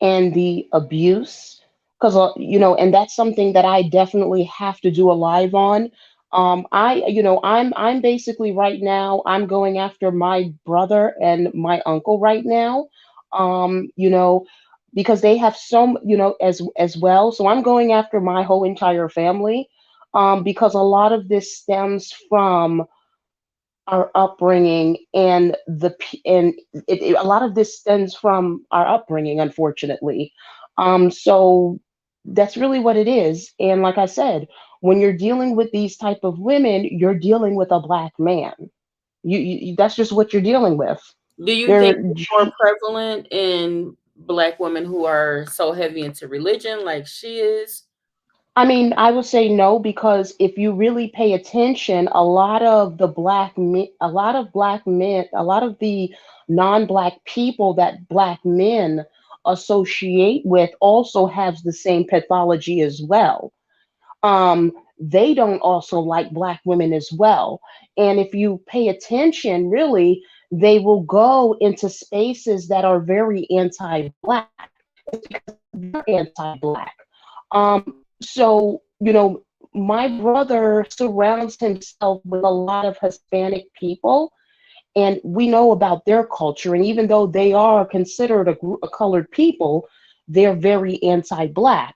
and the abuse. because and that's something that I definitely have to do a live on. I'm basically right now I'm going after my brother and my uncle right now, um, you know, because they have some, as well. So I'm going after my whole entire family, because a lot of this stems from our upbringing, and a lot of this stems from our upbringing, unfortunately. So that's really what it is. And like I said, when you're dealing with these type of women, you're dealing with a black man. That's just what you're dealing with. Do you think They're it's more prevalent in black women who are so heavy into religion like she is? I mean, I would say no, because if you really pay attention, a lot of black men, a lot of the non-black people that black men associate with also have the same pathology as well. They don't also like black women as well. And if you pay attention, really, they will go into spaces that are very anti-black. It's because they're anti-black. So, my brother surrounds himself with a lot of Hispanic people, and we know about their culture. And even though they are considered a colored people, they're very anti-black,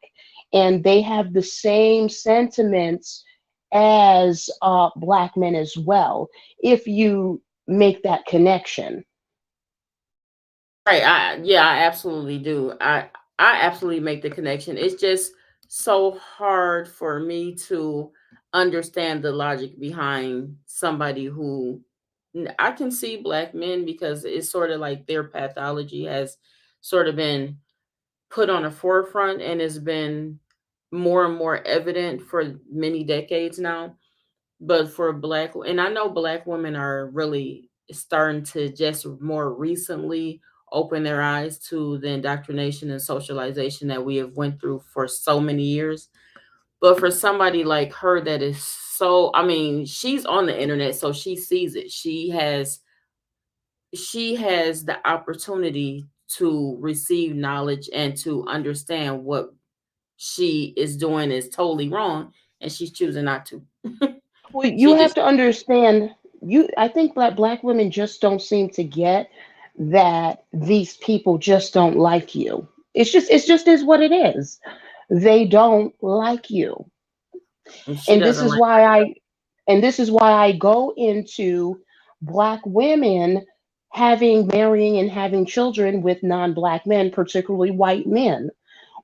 and they have the same sentiments as black men as well. If you make that connection. Right. I absolutely do. I absolutely make the connection. It's just so hard for me to understand the logic behind somebody who I can see black men because it's sort of like their pathology has sort of been put on the forefront and has been more and more evident for many decades now. But for black, and I know black women are really starting to just more recently open their eyes to the indoctrination and socialization that we have went through for so many years. But for somebody like her that is so, I mean, she's on the internet, so she sees it. She has the opportunity to receive knowledge and to understand what she is doing is totally wrong, and she's choosing not to. Well, you She have just to understand. I think black women just don't seem to get that these people just don't like you. It's just is what it is. They don't like you, she and this doesn't is like why I go into black women marrying and having children with non-black men, particularly white men.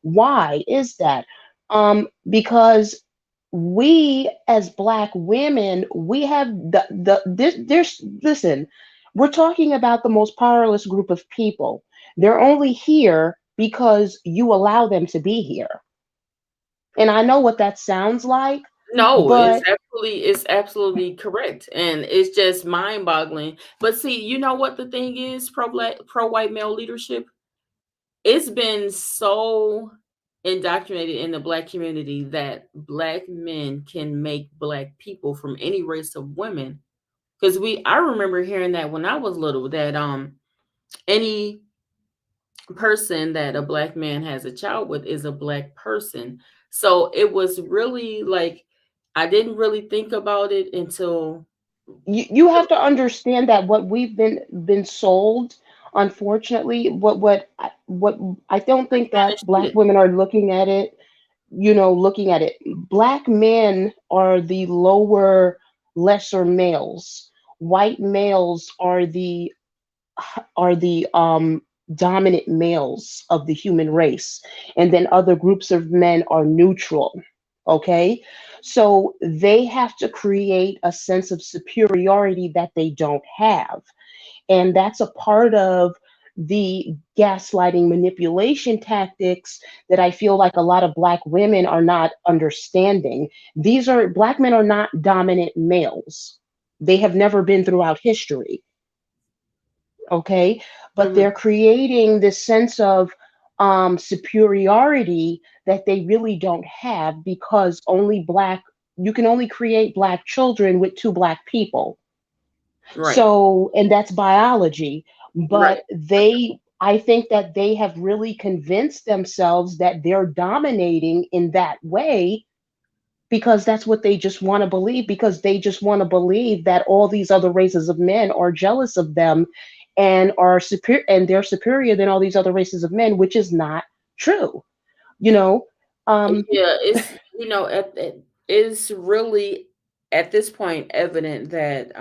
Why is that? Because we as black women, we have there's listen, we're talking about the most powerless group of people. They're only here because you allow them to be here. And I know what that sounds like, no, but it's absolutely correct, and it's just mind-boggling. But see, you know what the thing is, pro white male leadership, it's been so indoctrinated in the black community that black men can make black people from any race of women. Because I remember hearing that when I was little, that any person that a black man has a child with is a black person. So it was really like I didn't really think about it until you have to understand that what we've been sold, unfortunately, what I don't think I that understood black it. women are looking at it. Black men are the lower, lesser males. White males are the dominant males of the human race, and then other groups of men are neutral. Okay, so they have to create a sense of superiority that they don't have, and that's a part of the gaslighting manipulation tactics that I feel like a lot of black women are not understanding. Black men are not dominant males. They have never been throughout history. Okay, but Mhm. they're creating this sense of superiority that they really don't have, because you can only create black children with two black people. Right. So, and that's biology. Right. But they I think that they have really convinced themselves that they're dominating in that way because that's what they just want to believe, because they just want to believe that all these other races of men are jealous of them and are superior, and they're superior than all these other races of men, which is not true, you know. um Yeah, it's it's really at this point evident that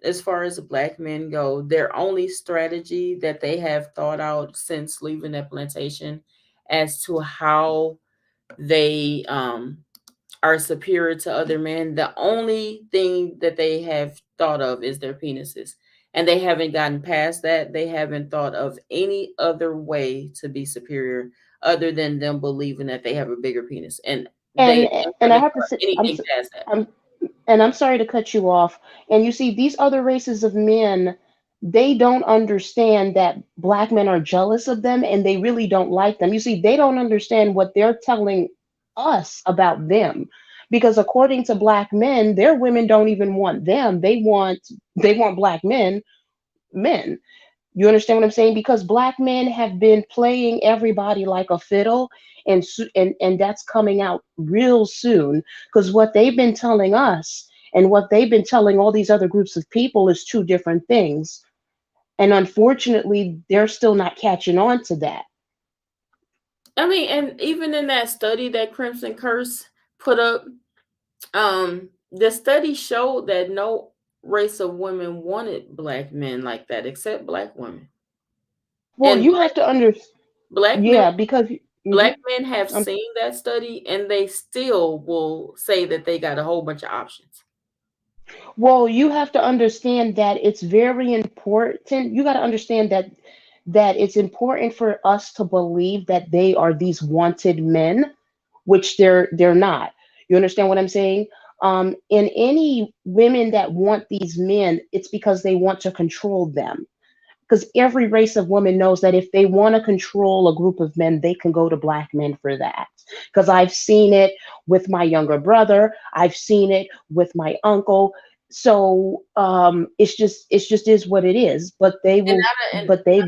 as far as black men go, their only strategy that they have thought out since leaving that plantation as to how they are superior to other men, the only thing that they have thought of is their penises. And they haven't gotten past that. They haven't thought of any other way to be superior other than them believing that they have a bigger penis. And and they and I haven't have to thought say, anything past that. I'm and I'm sorry to cut you off. And you see, these other races of men, they don't understand that black men are jealous of them and they really don't like them. You see, they don't understand what they're telling us about them. Because according to black men, their women don't even want them. They want black men. You understand what I'm saying? Because black men have been playing everybody like a fiddle, and that's coming out real soon. Because what they've been telling us and what they've been telling all these other groups of people is two different things. And unfortunately, they're still not catching on to that. I mean, and even in that study that Crimson Curse put up, the study showed that no race of women wanted black men like that except black women. Well, And you have to understand. black men Yeah, because black mhm, men have um, seen that study and they still will say that they got a whole bunch of options. well, you have to understand that it's very important. You got to understand that it's important for us to believe that they are these wanted men, which they're not. You understand what I'm saying? In any women that want these men, it's because they want to control them. Because every race of women knows that if they want to control a group of men, they can go to black men for that. Because I've seen it with my younger brother, I've seen it with my uncle. So it's just is what it is. But they And will, not and but they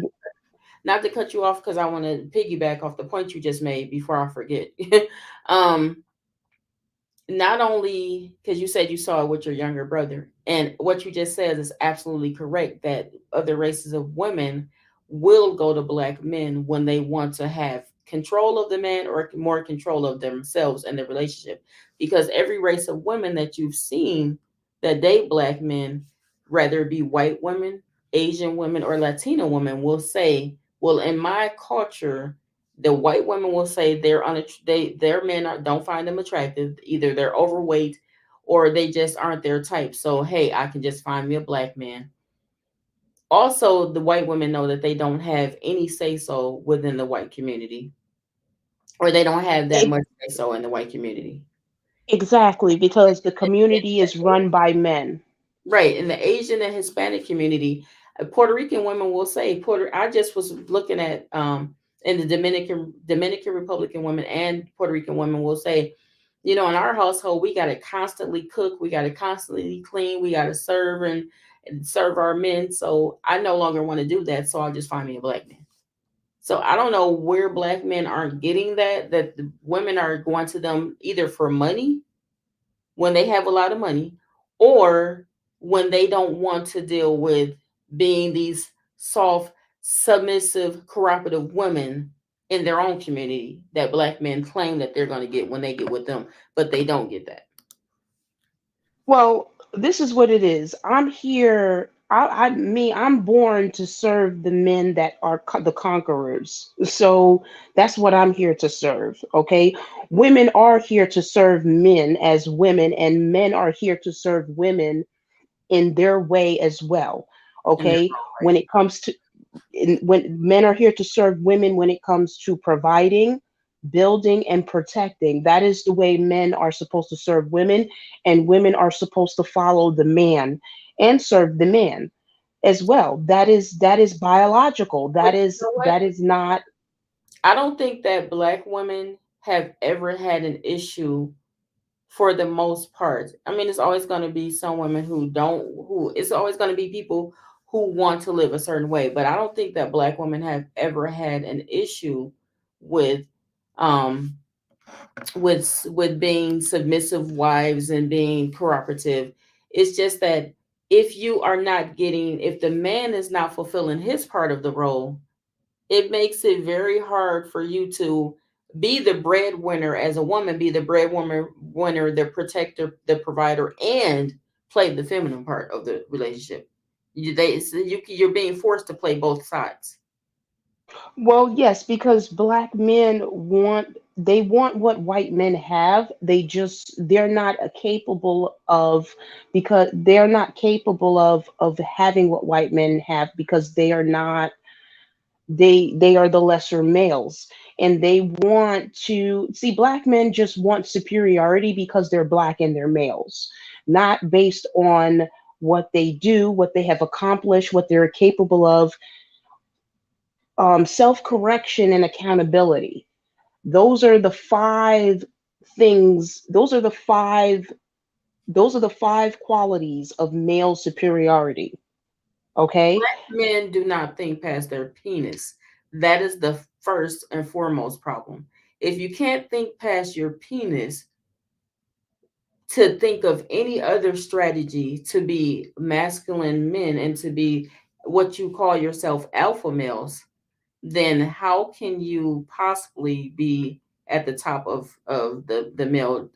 not to cut you off because I want to piggyback off the point you just made before I forget. um Not only because you said you saw it with your younger brother, and what you just said is absolutely correct that other races of women will go to black men when they want to have control of the man or more control of themselves and the relationship. Because every race of women that you've seen that date black men, whether it be white women, Asian women, or Latino women, will say, "Well, in my culture." The white women will say their men don't find them attractive. Either they're overweight or they just aren't their type. So hey, I can just find me a black man. Also, the white women know that they don't have any say so within the white community, or they don't have that e- much say so in the white community. exactly, because the community is run by men. Right. In the Asian and Hispanic community, Puerto Rican women will say I just was looking at in the Dominican Republican women and Puerto Rican women will say, in our household we gotta constantly cook, we gotta constantly clean, we gotta serve and serve our men. So I no longer want to do that. So I'll just find me a black man. So I don't know where black men aren't getting that the women are going to them either for money when they have a lot of money, or when they don't want to deal with being these soft, submissive, cooperative women in their own community that black men claim that they're going to get when they get with them, but they don't get that. Well, this is what it is. I'm here. I'm born to serve the men that are the conquerors. So that's what I'm here to serve. Okay. Women are here to serve men as women, and men are here to serve women in their way as well. In their Okay. own When way. it comes to when men are here to serve women when it comes to providing, building, and protecting. That is the way men are supposed to serve women, and women are supposed to follow the man and serve the man as well. That is biological. But That you is know what? that is not. I don't think that black women have ever had an issue for the most part. I mean, it's always going to be some women who don't, who it's always going to be people who want to live a certain way. But I don't think that Black women have ever had an issue with um with being submissive wives and being cooperative. It's just that if you are not getting, if the man is not fulfilling his part of the role, it makes it very hard for you to be the breadwinner as a woman, be the breadwinner, the protector, the provider, and play the feminine part of the relationship. You're being forced to play both sides. Well, yes, because black men want what white men have. They're not capable of, because they're not capable of having what white men have, because they are not, they are the lesser males, and they want to see, black men just want superiority because they're black and they're males, not based on what they do, what they have accomplished, what they're capable of. Self-correction and accountability, those are the five things, those are the five qualities of male superiority. Okay. Men do not think past their penis. That is the first and foremost problem. If you can't think past your penis to think of any other strategy to be masculine men and to be what you call yourself alpha males, then how can you possibly be at the top of the male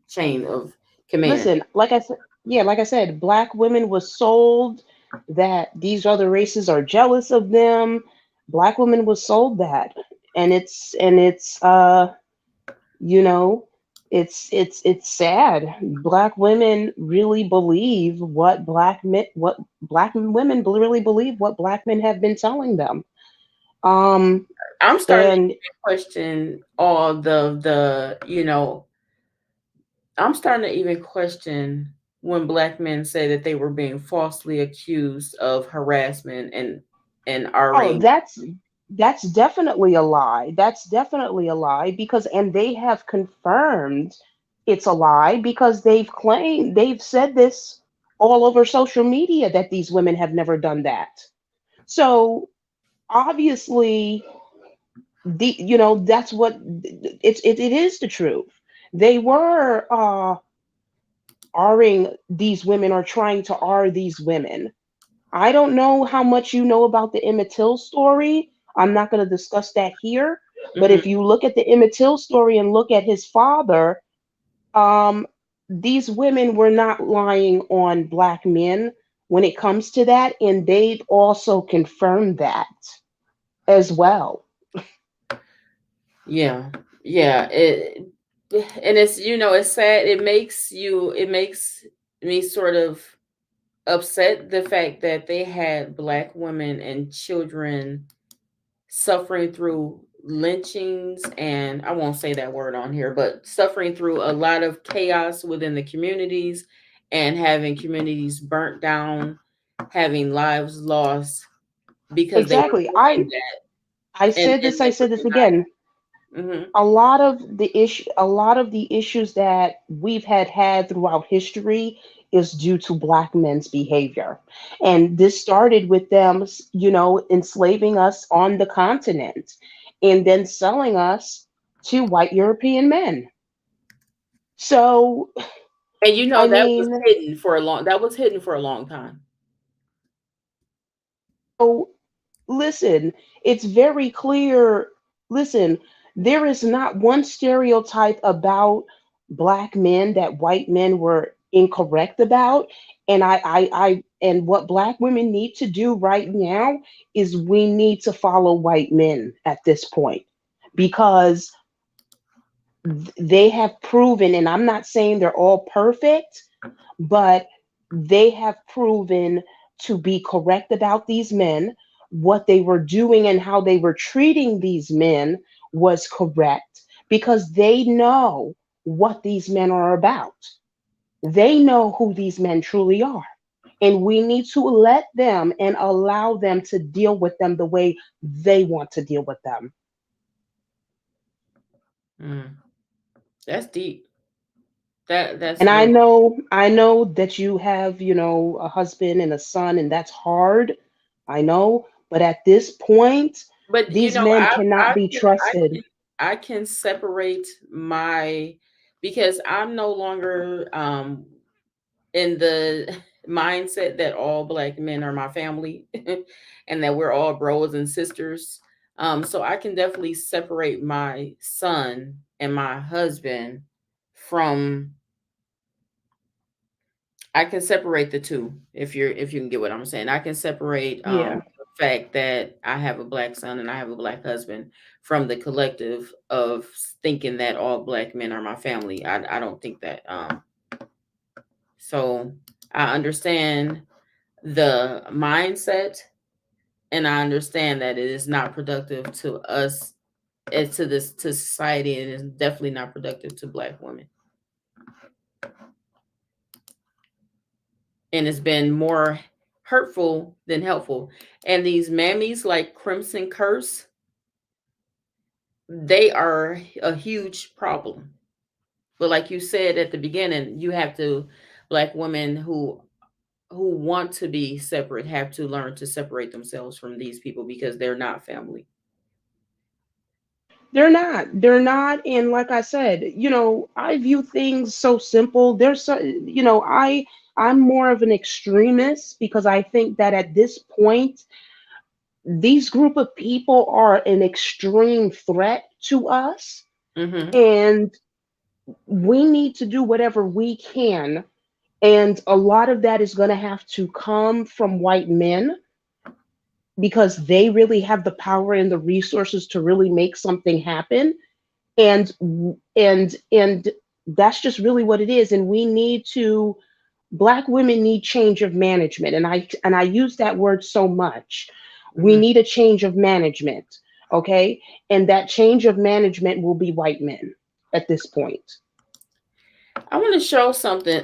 chain of command? Listen, like I said, yeah, like I said, black women was sold that these other races are jealous of them. Black women was sold that, and it's you know, it's sad. Black women really believe what black women really believe what black men have been telling them. Um, I'm starting to and question all I'm starting to even question when Black men say that they were being falsely accused of harassment and oh, RA. that's definitely a lie. That's definitely a lie, because and they have confirmed it's a lie, because they've said this all over social media that these women have never done that. So obviously, that's what it is, the truth. They were R-ing these women, or trying to R these women. I don't know how much you know about the Emmett Till story. I'm not going to discuss that here. But Mhm. if you look at the Emmett Till story and look at his father, um, these women were not lying on black men when it comes to that, and they've also confirmed that as well. Yeah, yeah. And it's it's sad. It makes me sort of upset the fact that they had Black women and children suffering through lynchings, and I won't say that word on here, but suffering through a lot of chaos within the communities and having communities burnt down, having lives lost because they were Exactly. doing that, and I they said were this again. denied. A lot of the issues that we've had throughout history is due to black men's behavior, and this started with them, enslaving us on the continent, and then selling us to white European men. So And I that was mean, hidden for a long time. so listen, it's very clear. Listen, there is not one stereotype about black men that white men were incorrect about. And and what black women need to do right now is we need to follow white men at this point, because they have proven, and I'm not saying they're all perfect, but they have proven to be correct about these men. What they were doing and how they were treating these men was correct, because they know what these men are about. They know who these men truly are. And we need to let them and allow them to deal with them the way they want to deal with them. Mm, that's deep. That's And very. I know that you have, a husband and a son, and that's hard. I know. But at this point, But these men cannot be I trusted. can I can separate my, because I'm no longer in the mindset that all black men are my family and that we're all bros and sisters. So I can definitely separate my son and my husband from, I can separate the two, if you can get what I'm saying. I can separate Yeah. the fact that I have a black son and I have a black husband from the collective of thinking that all black men are my family. I don't think that. So I understand the mindset, and I understand that it is not productive to us, to this, to society, and it's definitely not productive to black women. And it's been more hurtful than helpful. And these mammies like Crimson Curse, they are a huge problem. But like you said at the beginning, you have to, black women who want to be separate have to learn to separate themselves from these people because they're not family. They're not. They're not. And like I said, I view things so simple. There's so, I'm more of an extremist because I think that at this point, these group of people are an extreme threat to us. Mm-hmm. And we need to do whatever we can. And a lot of that is going to have to come from white men because they really have the power and the resources to really make something happen. And and that's just really what it is. And we need to, black women need change of management. And I use that word so much. We Mm-hmm. need a change of management. Okay. And that change of management will be white men at this point. I want to show something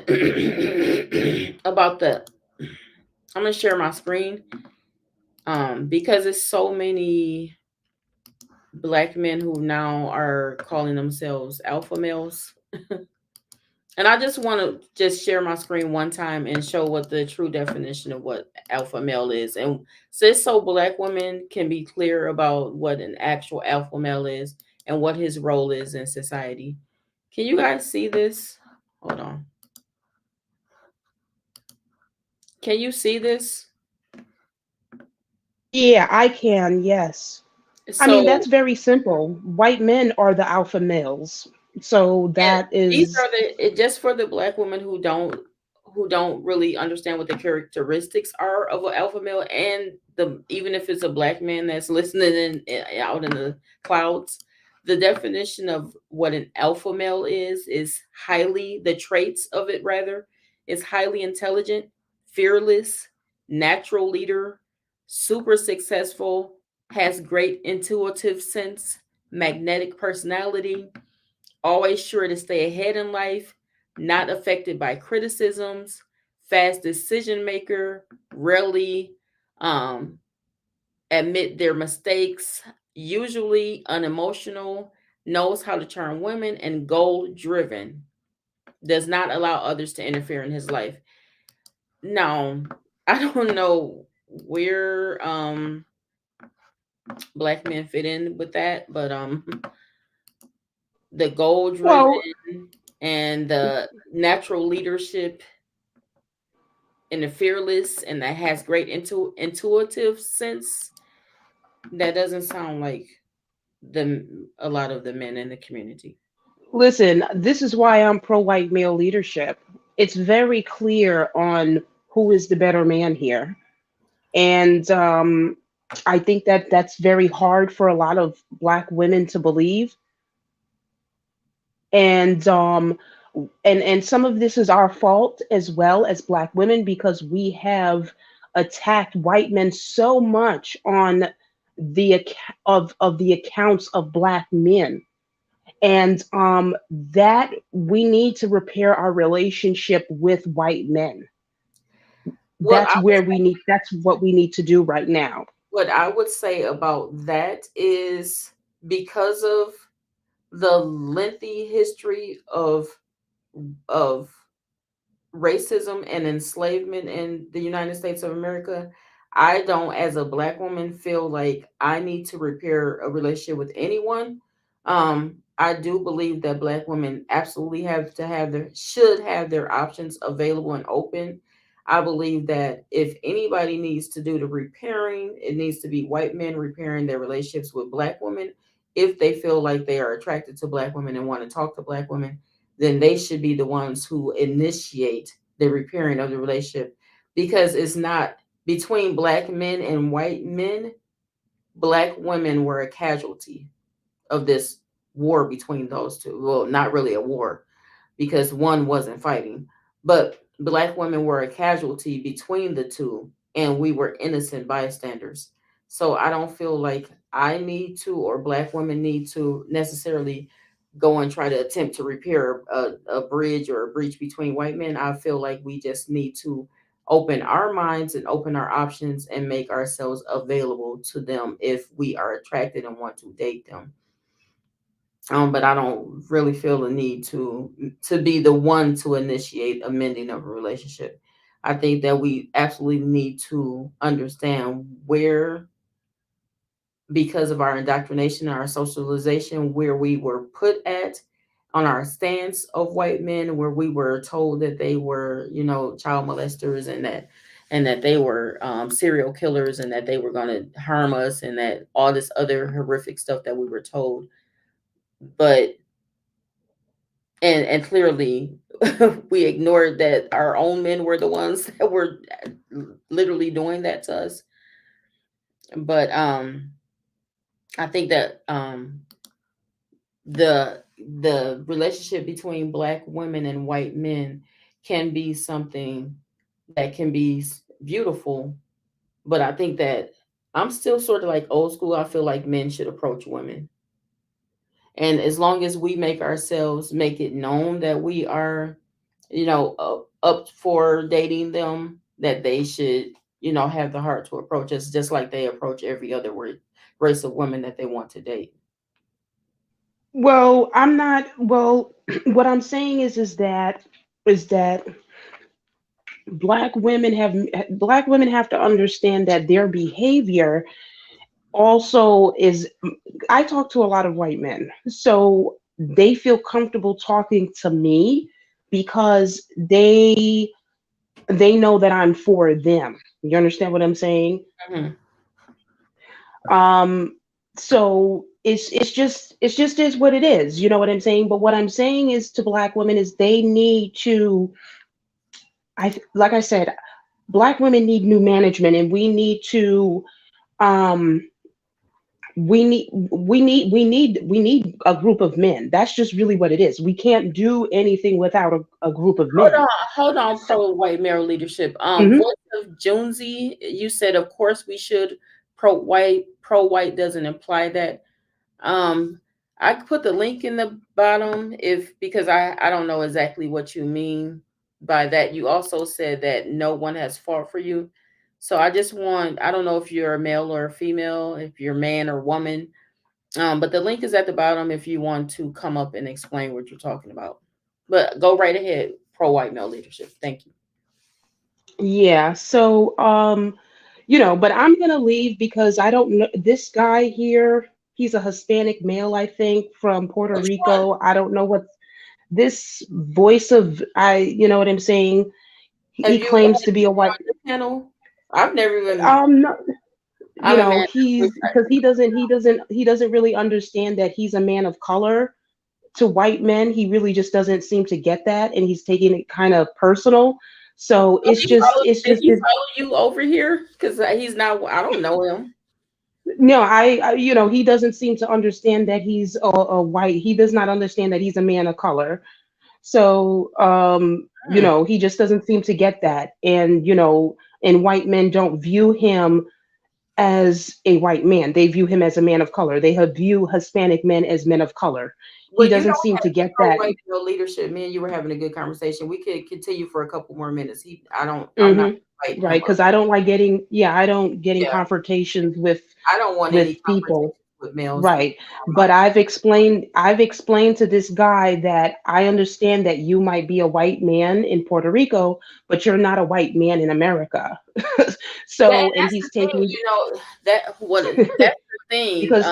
about the. I'm gonna share my screen because it's so many black men who now are calling themselves alpha males. And I just want to just share my screen one time and show what the true definition of what alpha male is. And so black women can be clear about what an actual alpha male is and what his role is in society. Can you guys see this? Hold on. Can you see this? Yeah, I can. Yes. I mean, So that's very simple. White men are the alpha males. So and that these is, are just for the black women who don't really understand what the characteristics are of an alpha male, and the, even if it's a black man that's listening out in the clouds, the definition of what an alpha male is highly, the traits of it rather, is highly intelligent, fearless, natural leader, super successful, has great intuitive sense, magnetic personality, always sure to stay ahead in life, not affected by criticisms, fast decision maker, rarely um, admit their mistakes, usually unemotional, knows how to turn women, and goal driven, does not allow others to interfere in his life. Now, I don't know where black men fit in with that, but the goal well, driven and the natural leadership and the fearless and that has great intuitive sense, that doesn't sound like a lot of the men in the community. listen, this is why I'm pro white male leadership. It's very clear on who is the better man here. And I think that that's very hard for a lot of black women to believe. And and some of this is our fault as well as black women because we have attacked white men so much on of the accounts of black men. And that we need to repair our relationship with white men. What That's I where we need, that's what we need to do right now. what I would say about that is, because of the lengthy history of of racism and enslavement in the United States of America, I don't, as a black woman, feel like I need to repair a relationship with anyone. I do believe that black women absolutely have to have their should have their options available and open. I believe that if anybody needs to do the repairing, it needs to be white men repairing their relationships with black women. If they feel like they are attracted to black women and want to talk to black women, then they should be the ones who initiate the repairing of the relationship, because it's not between black men and white men. Black women were a casualty of this war between those two. Well, not really a war because one wasn't fighting, but black women were a casualty between the two, and we were innocent bystanders. So I don't feel like I need to, or black women need to necessarily go and try to attempt to repair a bridge or a breach between white men. I feel like we just need to open our minds and open our options and make ourselves available to them if we are attracted and want to date them. But I don't really feel the need to be the one to initiate a mending of a relationship. I think that we absolutely need to understand where, because of our indoctrination and our socialization, where we were put at on our stance of white men, where we were told that they were, child molesters, and that they were serial killers, and that they were going to harm us, and that all this other horrific stuff that we were told. But and clearly we ignored that our own men were the ones that were literally doing that to us. But I think that the relationship between black women and white men can be something that can be beautiful, but I think that I'm still sort of like old school. I feel like men should approach women, and as long as we make ourselves make it known that we are, up for dating them, that they should, have the heart to approach us just like they approach every other race of women that they want to date. Well, I'm not. Well, what I'm saying is that black women have to understand that their behavior also is. I talk to a lot of white men, so they feel comfortable talking to me because they know that I'm for them. You understand what I'm saying? Mhm. Um, so it's just is what it is. You know what I'm saying? But what I'm saying is to black women is they need to. Like I said, black women need new management, and um we need a group of men. That's just really what it is. We can't do anything without a group of Hold men. on, hold on, So, pro white male leadership. mhm. Voice of Jonesy, you said, of course we should pro white. Pro white doesn't imply that. Um, I put the link in the bottom if because I don't know exactly what you mean by that. You also said that no one has fought for you. So I don't know if you're a male or a female, if you're man or woman. But the link is at the bottom if you want to come up and explain what you're talking about. But go right ahead, pro white male leadership. Thank you. Yeah. So, but I'm gonna leave because I don't know this guy here. He's a Hispanic male, I think, from Puerto Which one? Rico. I don't know what this voice of you know what I'm saying. Have He you had claims to him be a white. on your panel? I've never even. No, I'm a man. he's because he doesn't really understand that he's a man of color. To white men, he really just doesn't seem to get that, and he's taking it kind of personal. So Does it's he just follow? it's Did just he this. follow you over here? Because he's not. I don't know him. No, he doesn't seem to understand that he's a white. He does not understand that he's a man of color. So, Hmm. he just doesn't seem to get that. And white men don't view him as a white man. They view him as a man of color. They view Hispanic men as men of color. He Well, you doesn't don't seem have to to get pro that. white male leadership. Me and you were having a good conversation. We could continue for a couple more minutes. I don't. I'm not Hmm. fighting him Right, up. because I don't like getting Yeah, confrontations with I don't want any people. confrontation. with males. Right. But I've explained to this guy that I understand that you might be a white man in Puerto Rico, but you're not a white man in America. That, and So, and that's he's the thing, taking, that that's the thing. because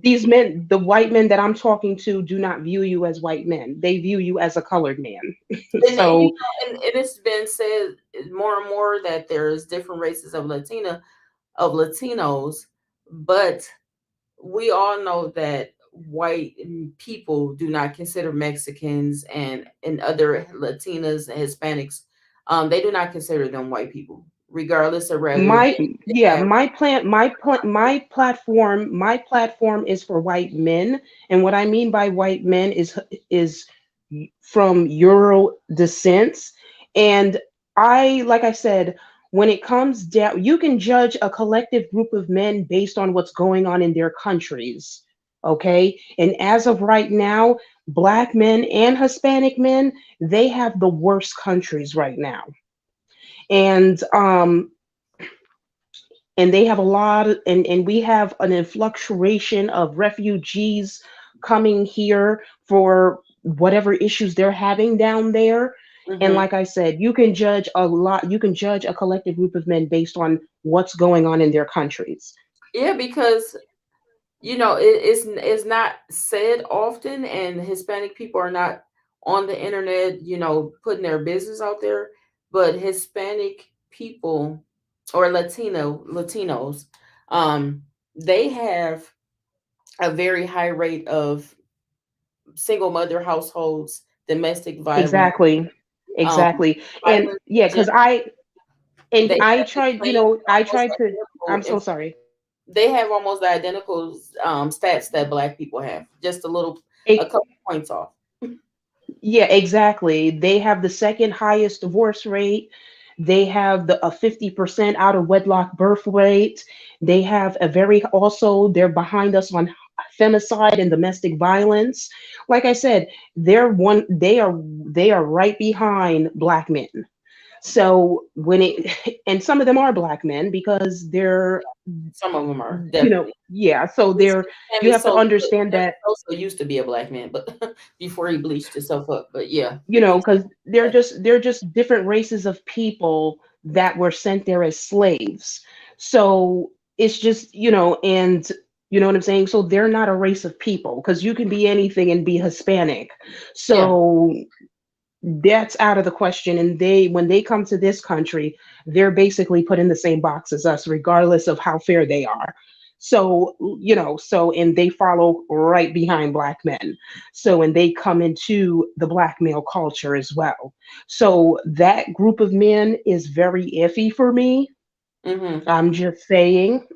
these men, the white men that I'm talking to, do not view you as white men. They view you as a colored man. And So, and it's been said more and more that there's different races of Latinos, but we all know that white people do not consider Mexicans and other Latinas and Hispanics. They do not consider them white people, regardless of whether my they yeah have. my platform is for white men, and what I mean by white men is from Euro descents. And like I said, when it comes down, you can judge a collective group of men based on what's going on in their countries. Okay. And as of right now, black men and Hispanic men, they have the worst countries right now. And they have a lot of, and we have an influctuation of refugees coming here for whatever issues they're having down there. And Mhm. like I said, you can judge a collective group of men based on what's going on in their countries. Yeah, because it's not said often, and Hispanic people are not on the internet, putting their business out there. But Hispanic people or Latinos, um, they have a very high rate of single mother households, domestic violence, Exactly. um, Exactly. And violence yeah, in general. because They I have the tried, same I almost tried to, I'm so identical. sorry. They have almost the identical stats that black people have, just a couple points off. Yeah, exactly. They have the second highest divorce rate. They have a 50% out of wedlock birth rate. They have a very, also, they're behind us on femicide and domestic violence. Like I said, they are right behind black men. So and some of them are black men because they're, Some of them are definitely. yeah, so you Sammy have to Sosa, understand Sammy that, Sosa used to be a black man, but before he bleached himself up. But yeah, because they're just different races of people that were sent there as slaves. So it's just, and you know what I'm saying? So they're not a race of people, because you can be anything and be Hispanic. yeah, So that's out of the question. And when they come to this country, they're basically put in the same box as us, regardless of how fair they are. So, and they follow right behind black men. So, and they come into the black male culture as well. So that group of men is very iffy for me. mm-hmm. I'm just saying,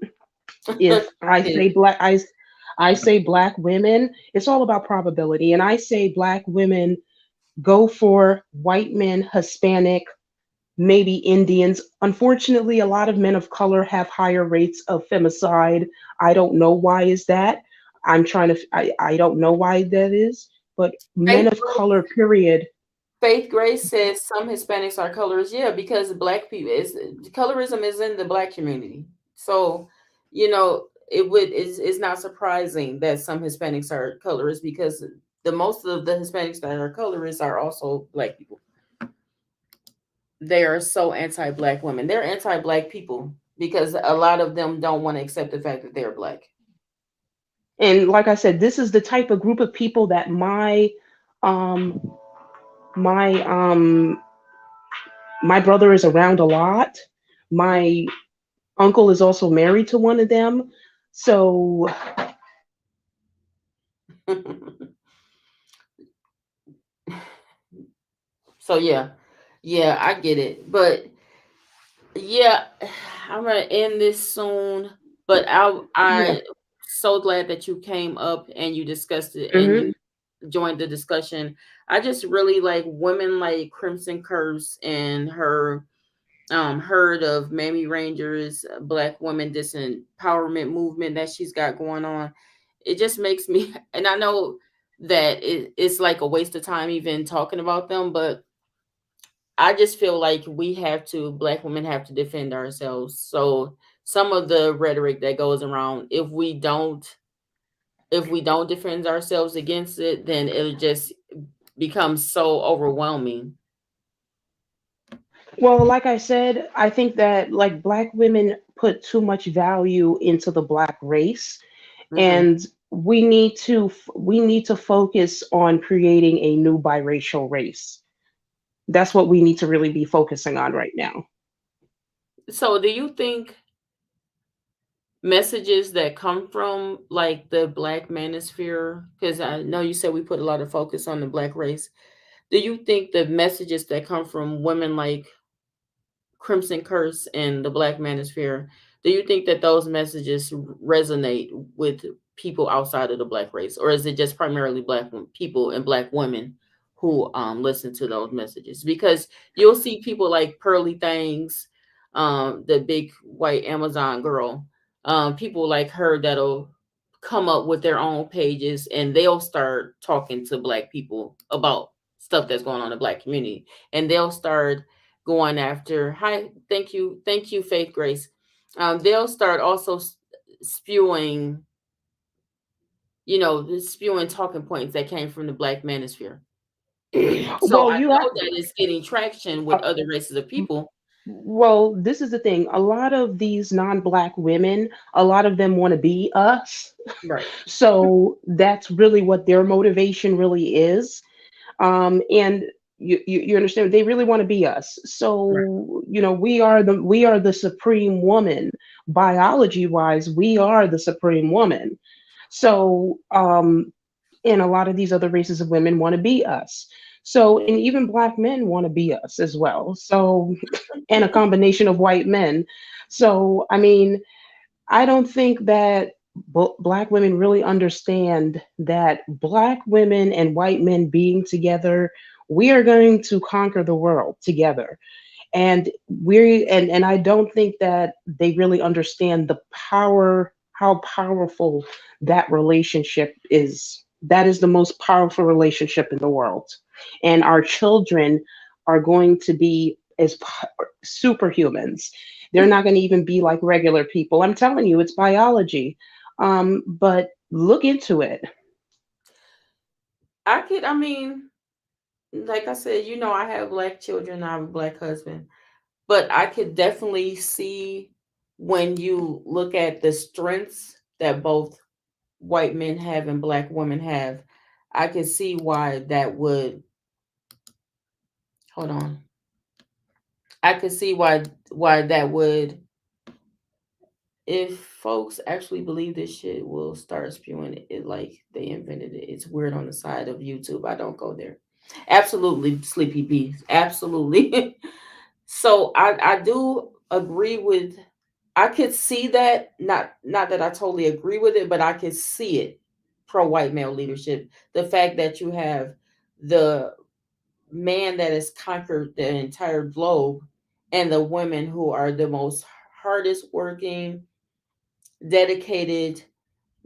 if I say I say black women, it's all about probability. And I say black women go for white men, Hispanic, maybe Indians. Unfortunately, a lot of men of color have higher rates of femicide. I don't know why is that. I don't know why that is, but men Faith, of color, period. Faith Grace says some Hispanics are colorists. Yeah, because black people is colorism is in the black community. So, it's not surprising that some Hispanics are colorists because the most of the Hispanics that are colorists are also black people. They are so anti-black women. They're anti-black people because a lot of them don't want to accept the fact that they're black. And like I said, this is the type of group of people that um my my brother is around a lot. My uncle is also married to one of them. So So yeah, yeah, I get it. But yeah, I'm gonna end this soon. But yeah. I so glad that you came up and you discussed it and Hmm. you joined the discussion. I just really like women like Crimson Curse and her herd of Mammy Rangers, Black women disempowerment movement that she's got going on. It just makes me, and I know that it's like a waste of time even talking about them, but I just feel like Black women have to defend ourselves. So some of the rhetoric that goes around, if we don't if we don't defend ourselves against it, then it'll just become so overwhelming. Well, like I said, I think that like black women put too much value into the black race, Hmm. and we need to focus on creating a new biracial race. That's what we need to really be focusing on right now. So, do you think messages that come from like the black manosphere, because I know you said we put a lot of focus on the black race, do you think the messages that come from women like Crimson Curse and the Black Manosphere, do you think that those messages resonate with people outside of the black race, or is it just primarily people and black women who listen to those messages? Because you'll see people like Pearly Things, the big white Amazon girl, people like her that'll come up with their own pages and they'll start talking to black people about stuff that's going on in the black community, and they'll start going after, hi, thank you, Faith Grace. They'll start also spewing, spewing talking points that came from the black manosphere. So Well, I you have. know that it's getting traction with Uh, other races of people. well, this is the thing. A lot of these non-black women, a lot of them want to be us. Right. So that's really what their motivation really is. And you understand, they really want to be us. Right. So we are the supreme woman. Biology wise, we are the supreme woman. So and a lot of these other races of women want to be us. So, and even black men want to be us as well. So, and a combination of white men. So, I mean, I don't think that black women really understand that black women and white men being together, we are going to conquer the world together. And I don't think that they really understand the power, how powerful that relationship is. That is the most powerful relationship in the world, and our children are going to be as superhumans. They're not going to even be like regular people. I'm telling you, it's biology. But look into it. I mean, like I said, I have black children, I have a black husband, but I could definitely see when you look at the strengths that both white men have and black women have, I could see why that would, hold on. I could see why that would, if folks actually believe this shit, will start spewing it like they invented it. It's weird on the side of YouTube. I don't go there. Absolutely, Sleepy Bees. Absolutely. So I do agree with, I could see that, not that I totally agree with it, but I could see it. Pro white male leadership. The fact that you have the man that has conquered the entire globe and the women who are the most hardest working, dedicated,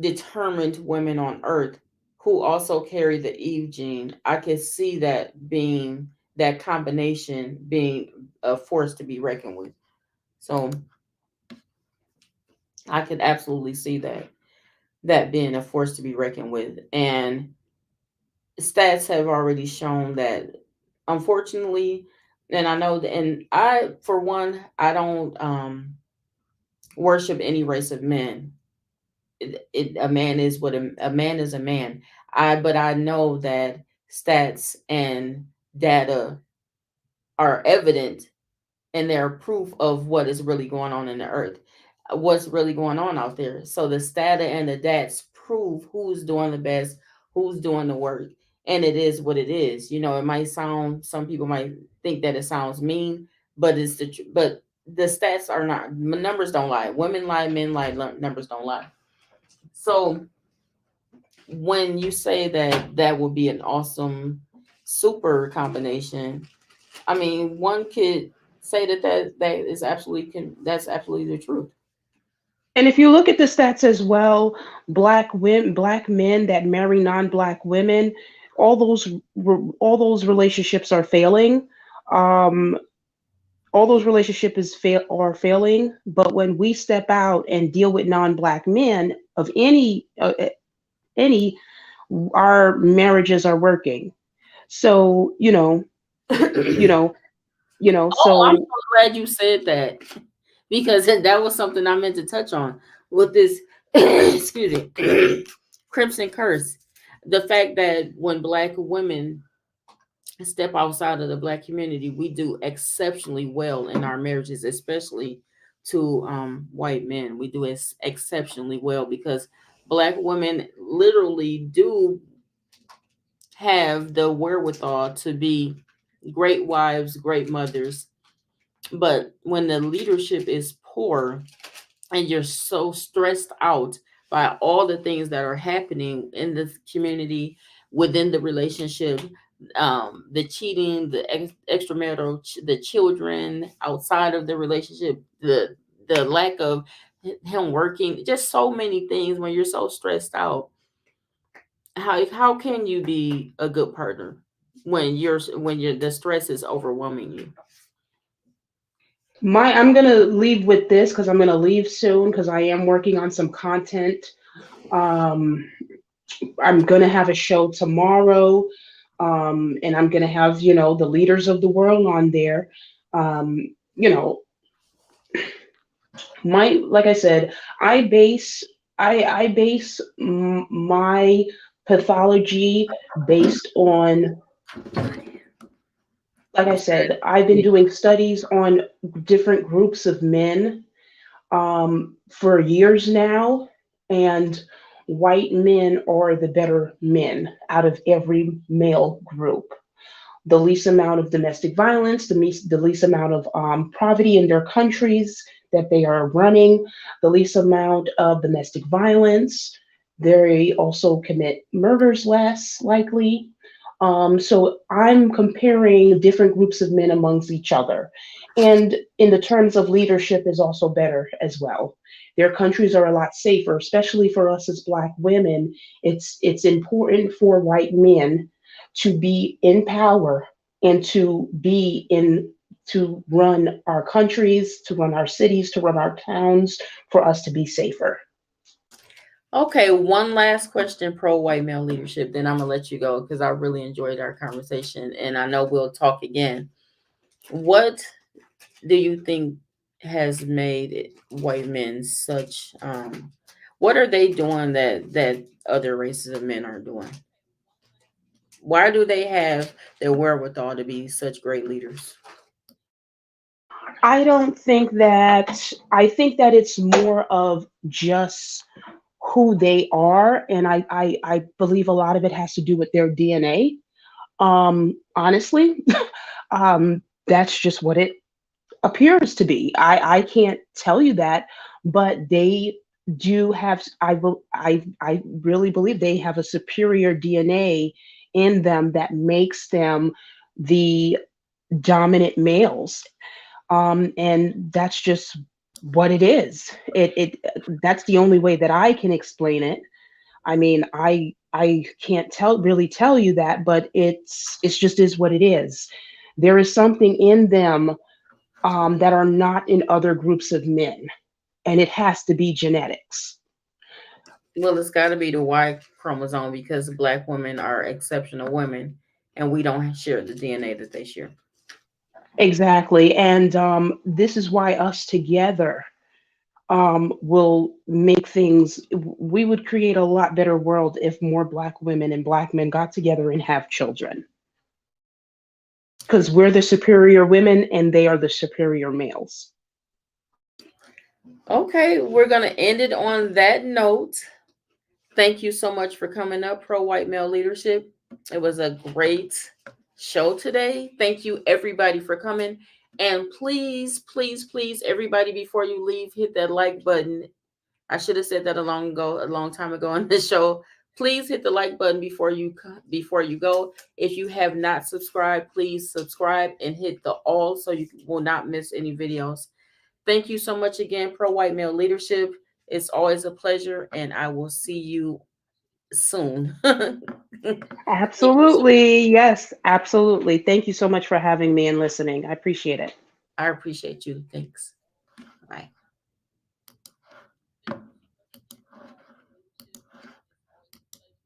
determined women on earth who also carry the Eve gene. I could see that combination being a force to be reckoned with. So I could absolutely see that being a force to be reckoned with. And stats have already shown that, unfortunately, and I know that, and I, for one, I don't worship any race of men. A man is what a man is a man. But I know that stats and data are evident, and they're proof of what is really going on in the earth, what's really going on out there. So the data and the dats prove who's doing the best, who's doing the work, and it is what it is. It might sound, some people might think that it sounds mean, but but the stats are not, numbers don't lie. Women lie, men lie, numbers don't lie. So when you say that that would be an awesome super combination, I mean, one could say that is absolutely that's absolutely the truth. And if you look at the stats as well, black men that marry non-black women, all those relationships are failing. Um, all those relationships are failing. But when we step out and deal with non-black men of any, our marriages are working. So, you know, Oh, I'm so so glad you said that because that was something I meant to touch on with this, excuse me, Crimson Curse. The fact that when Black women step outside of the Black community, we do exceptionally well in our marriages, especially to white men. We do exceptionally well because Black women literally do have the wherewithal to be great wives, great mothers. But when the leadership is poor and you're so stressed out by all the things that are happening in the community, within the relationship, the cheating, the extramarital, the children outside of the relationship, the lack of him working, just so many things. When you're so stressed out, how can you be a good partner when you're the stress is overwhelming you? I'm gonna leave with this because I'm gonna leave soon because I am working on some content. Um, I'm gonna have a show tomorrow, and I'm gonna have the leaders of the world on there. Um, you know, like I said, I base my pathology based on, like I said, I've been doing studies on different groups of men for years now, and white men are the better men out of every male group. The least amount of domestic violence, the least amount of poverty in their countries that they are running, the least amount of domestic violence. They also commit murders less likely. So I'm comparing different groups of men amongst each other. And in the terms of leadership is also better as well. Their countries are a lot safer, especially for us as Black women. It's important for white men to be in power and to run our countries, to run our cities, to run our towns, for us to be safer. Okay, one last question pro white male leadership, then I'm gonna let you go because I really enjoyed our conversation and I know we'll talk again. What do you think has made white men such what are they doing that other races of men aren't doing? Why do they have the wherewithal to be such great leaders? I think that it's more of just who they are, and I believe a lot of it has to do with their DNA. Honestly, that's just what it appears to be. I can't tell you that, but they do have. I really believe they have a superior DNA in them that makes them the dominant males, and that's just what it is. It That's the only way that I can explain it. I mean, I can't really tell you that, but it's just is what it is. There is something in them that are not in other groups of men, and it has to be genetics. Well, it's got to be the Y chromosome because Black women are exceptional women and we don't share the DNA that they share. Exactly, and this is why us together will make things. We would create a lot better world if more Black women and Black men got together and have children, because we're the superior women and they are the superior males. Okay, we're going to end it on that note. Thank you so much for coming up, Pro White Male Leadership. It was a great show today. Thank you, everybody, for coming. And please, please, please, everybody, before you leave, hit that like button. I should have said that a long time ago on this show. Please hit the like button before you go. If you have not subscribed, please subscribe and hit the all so you will not miss any videos. Thank you so much again, Pro White Male Leadership. It's always a pleasure, and I will see you soon. Thank you so Absolutely. Yes, absolutely. Thank you so much for having me and listening. I appreciate it. I appreciate you. Thanks. Bye.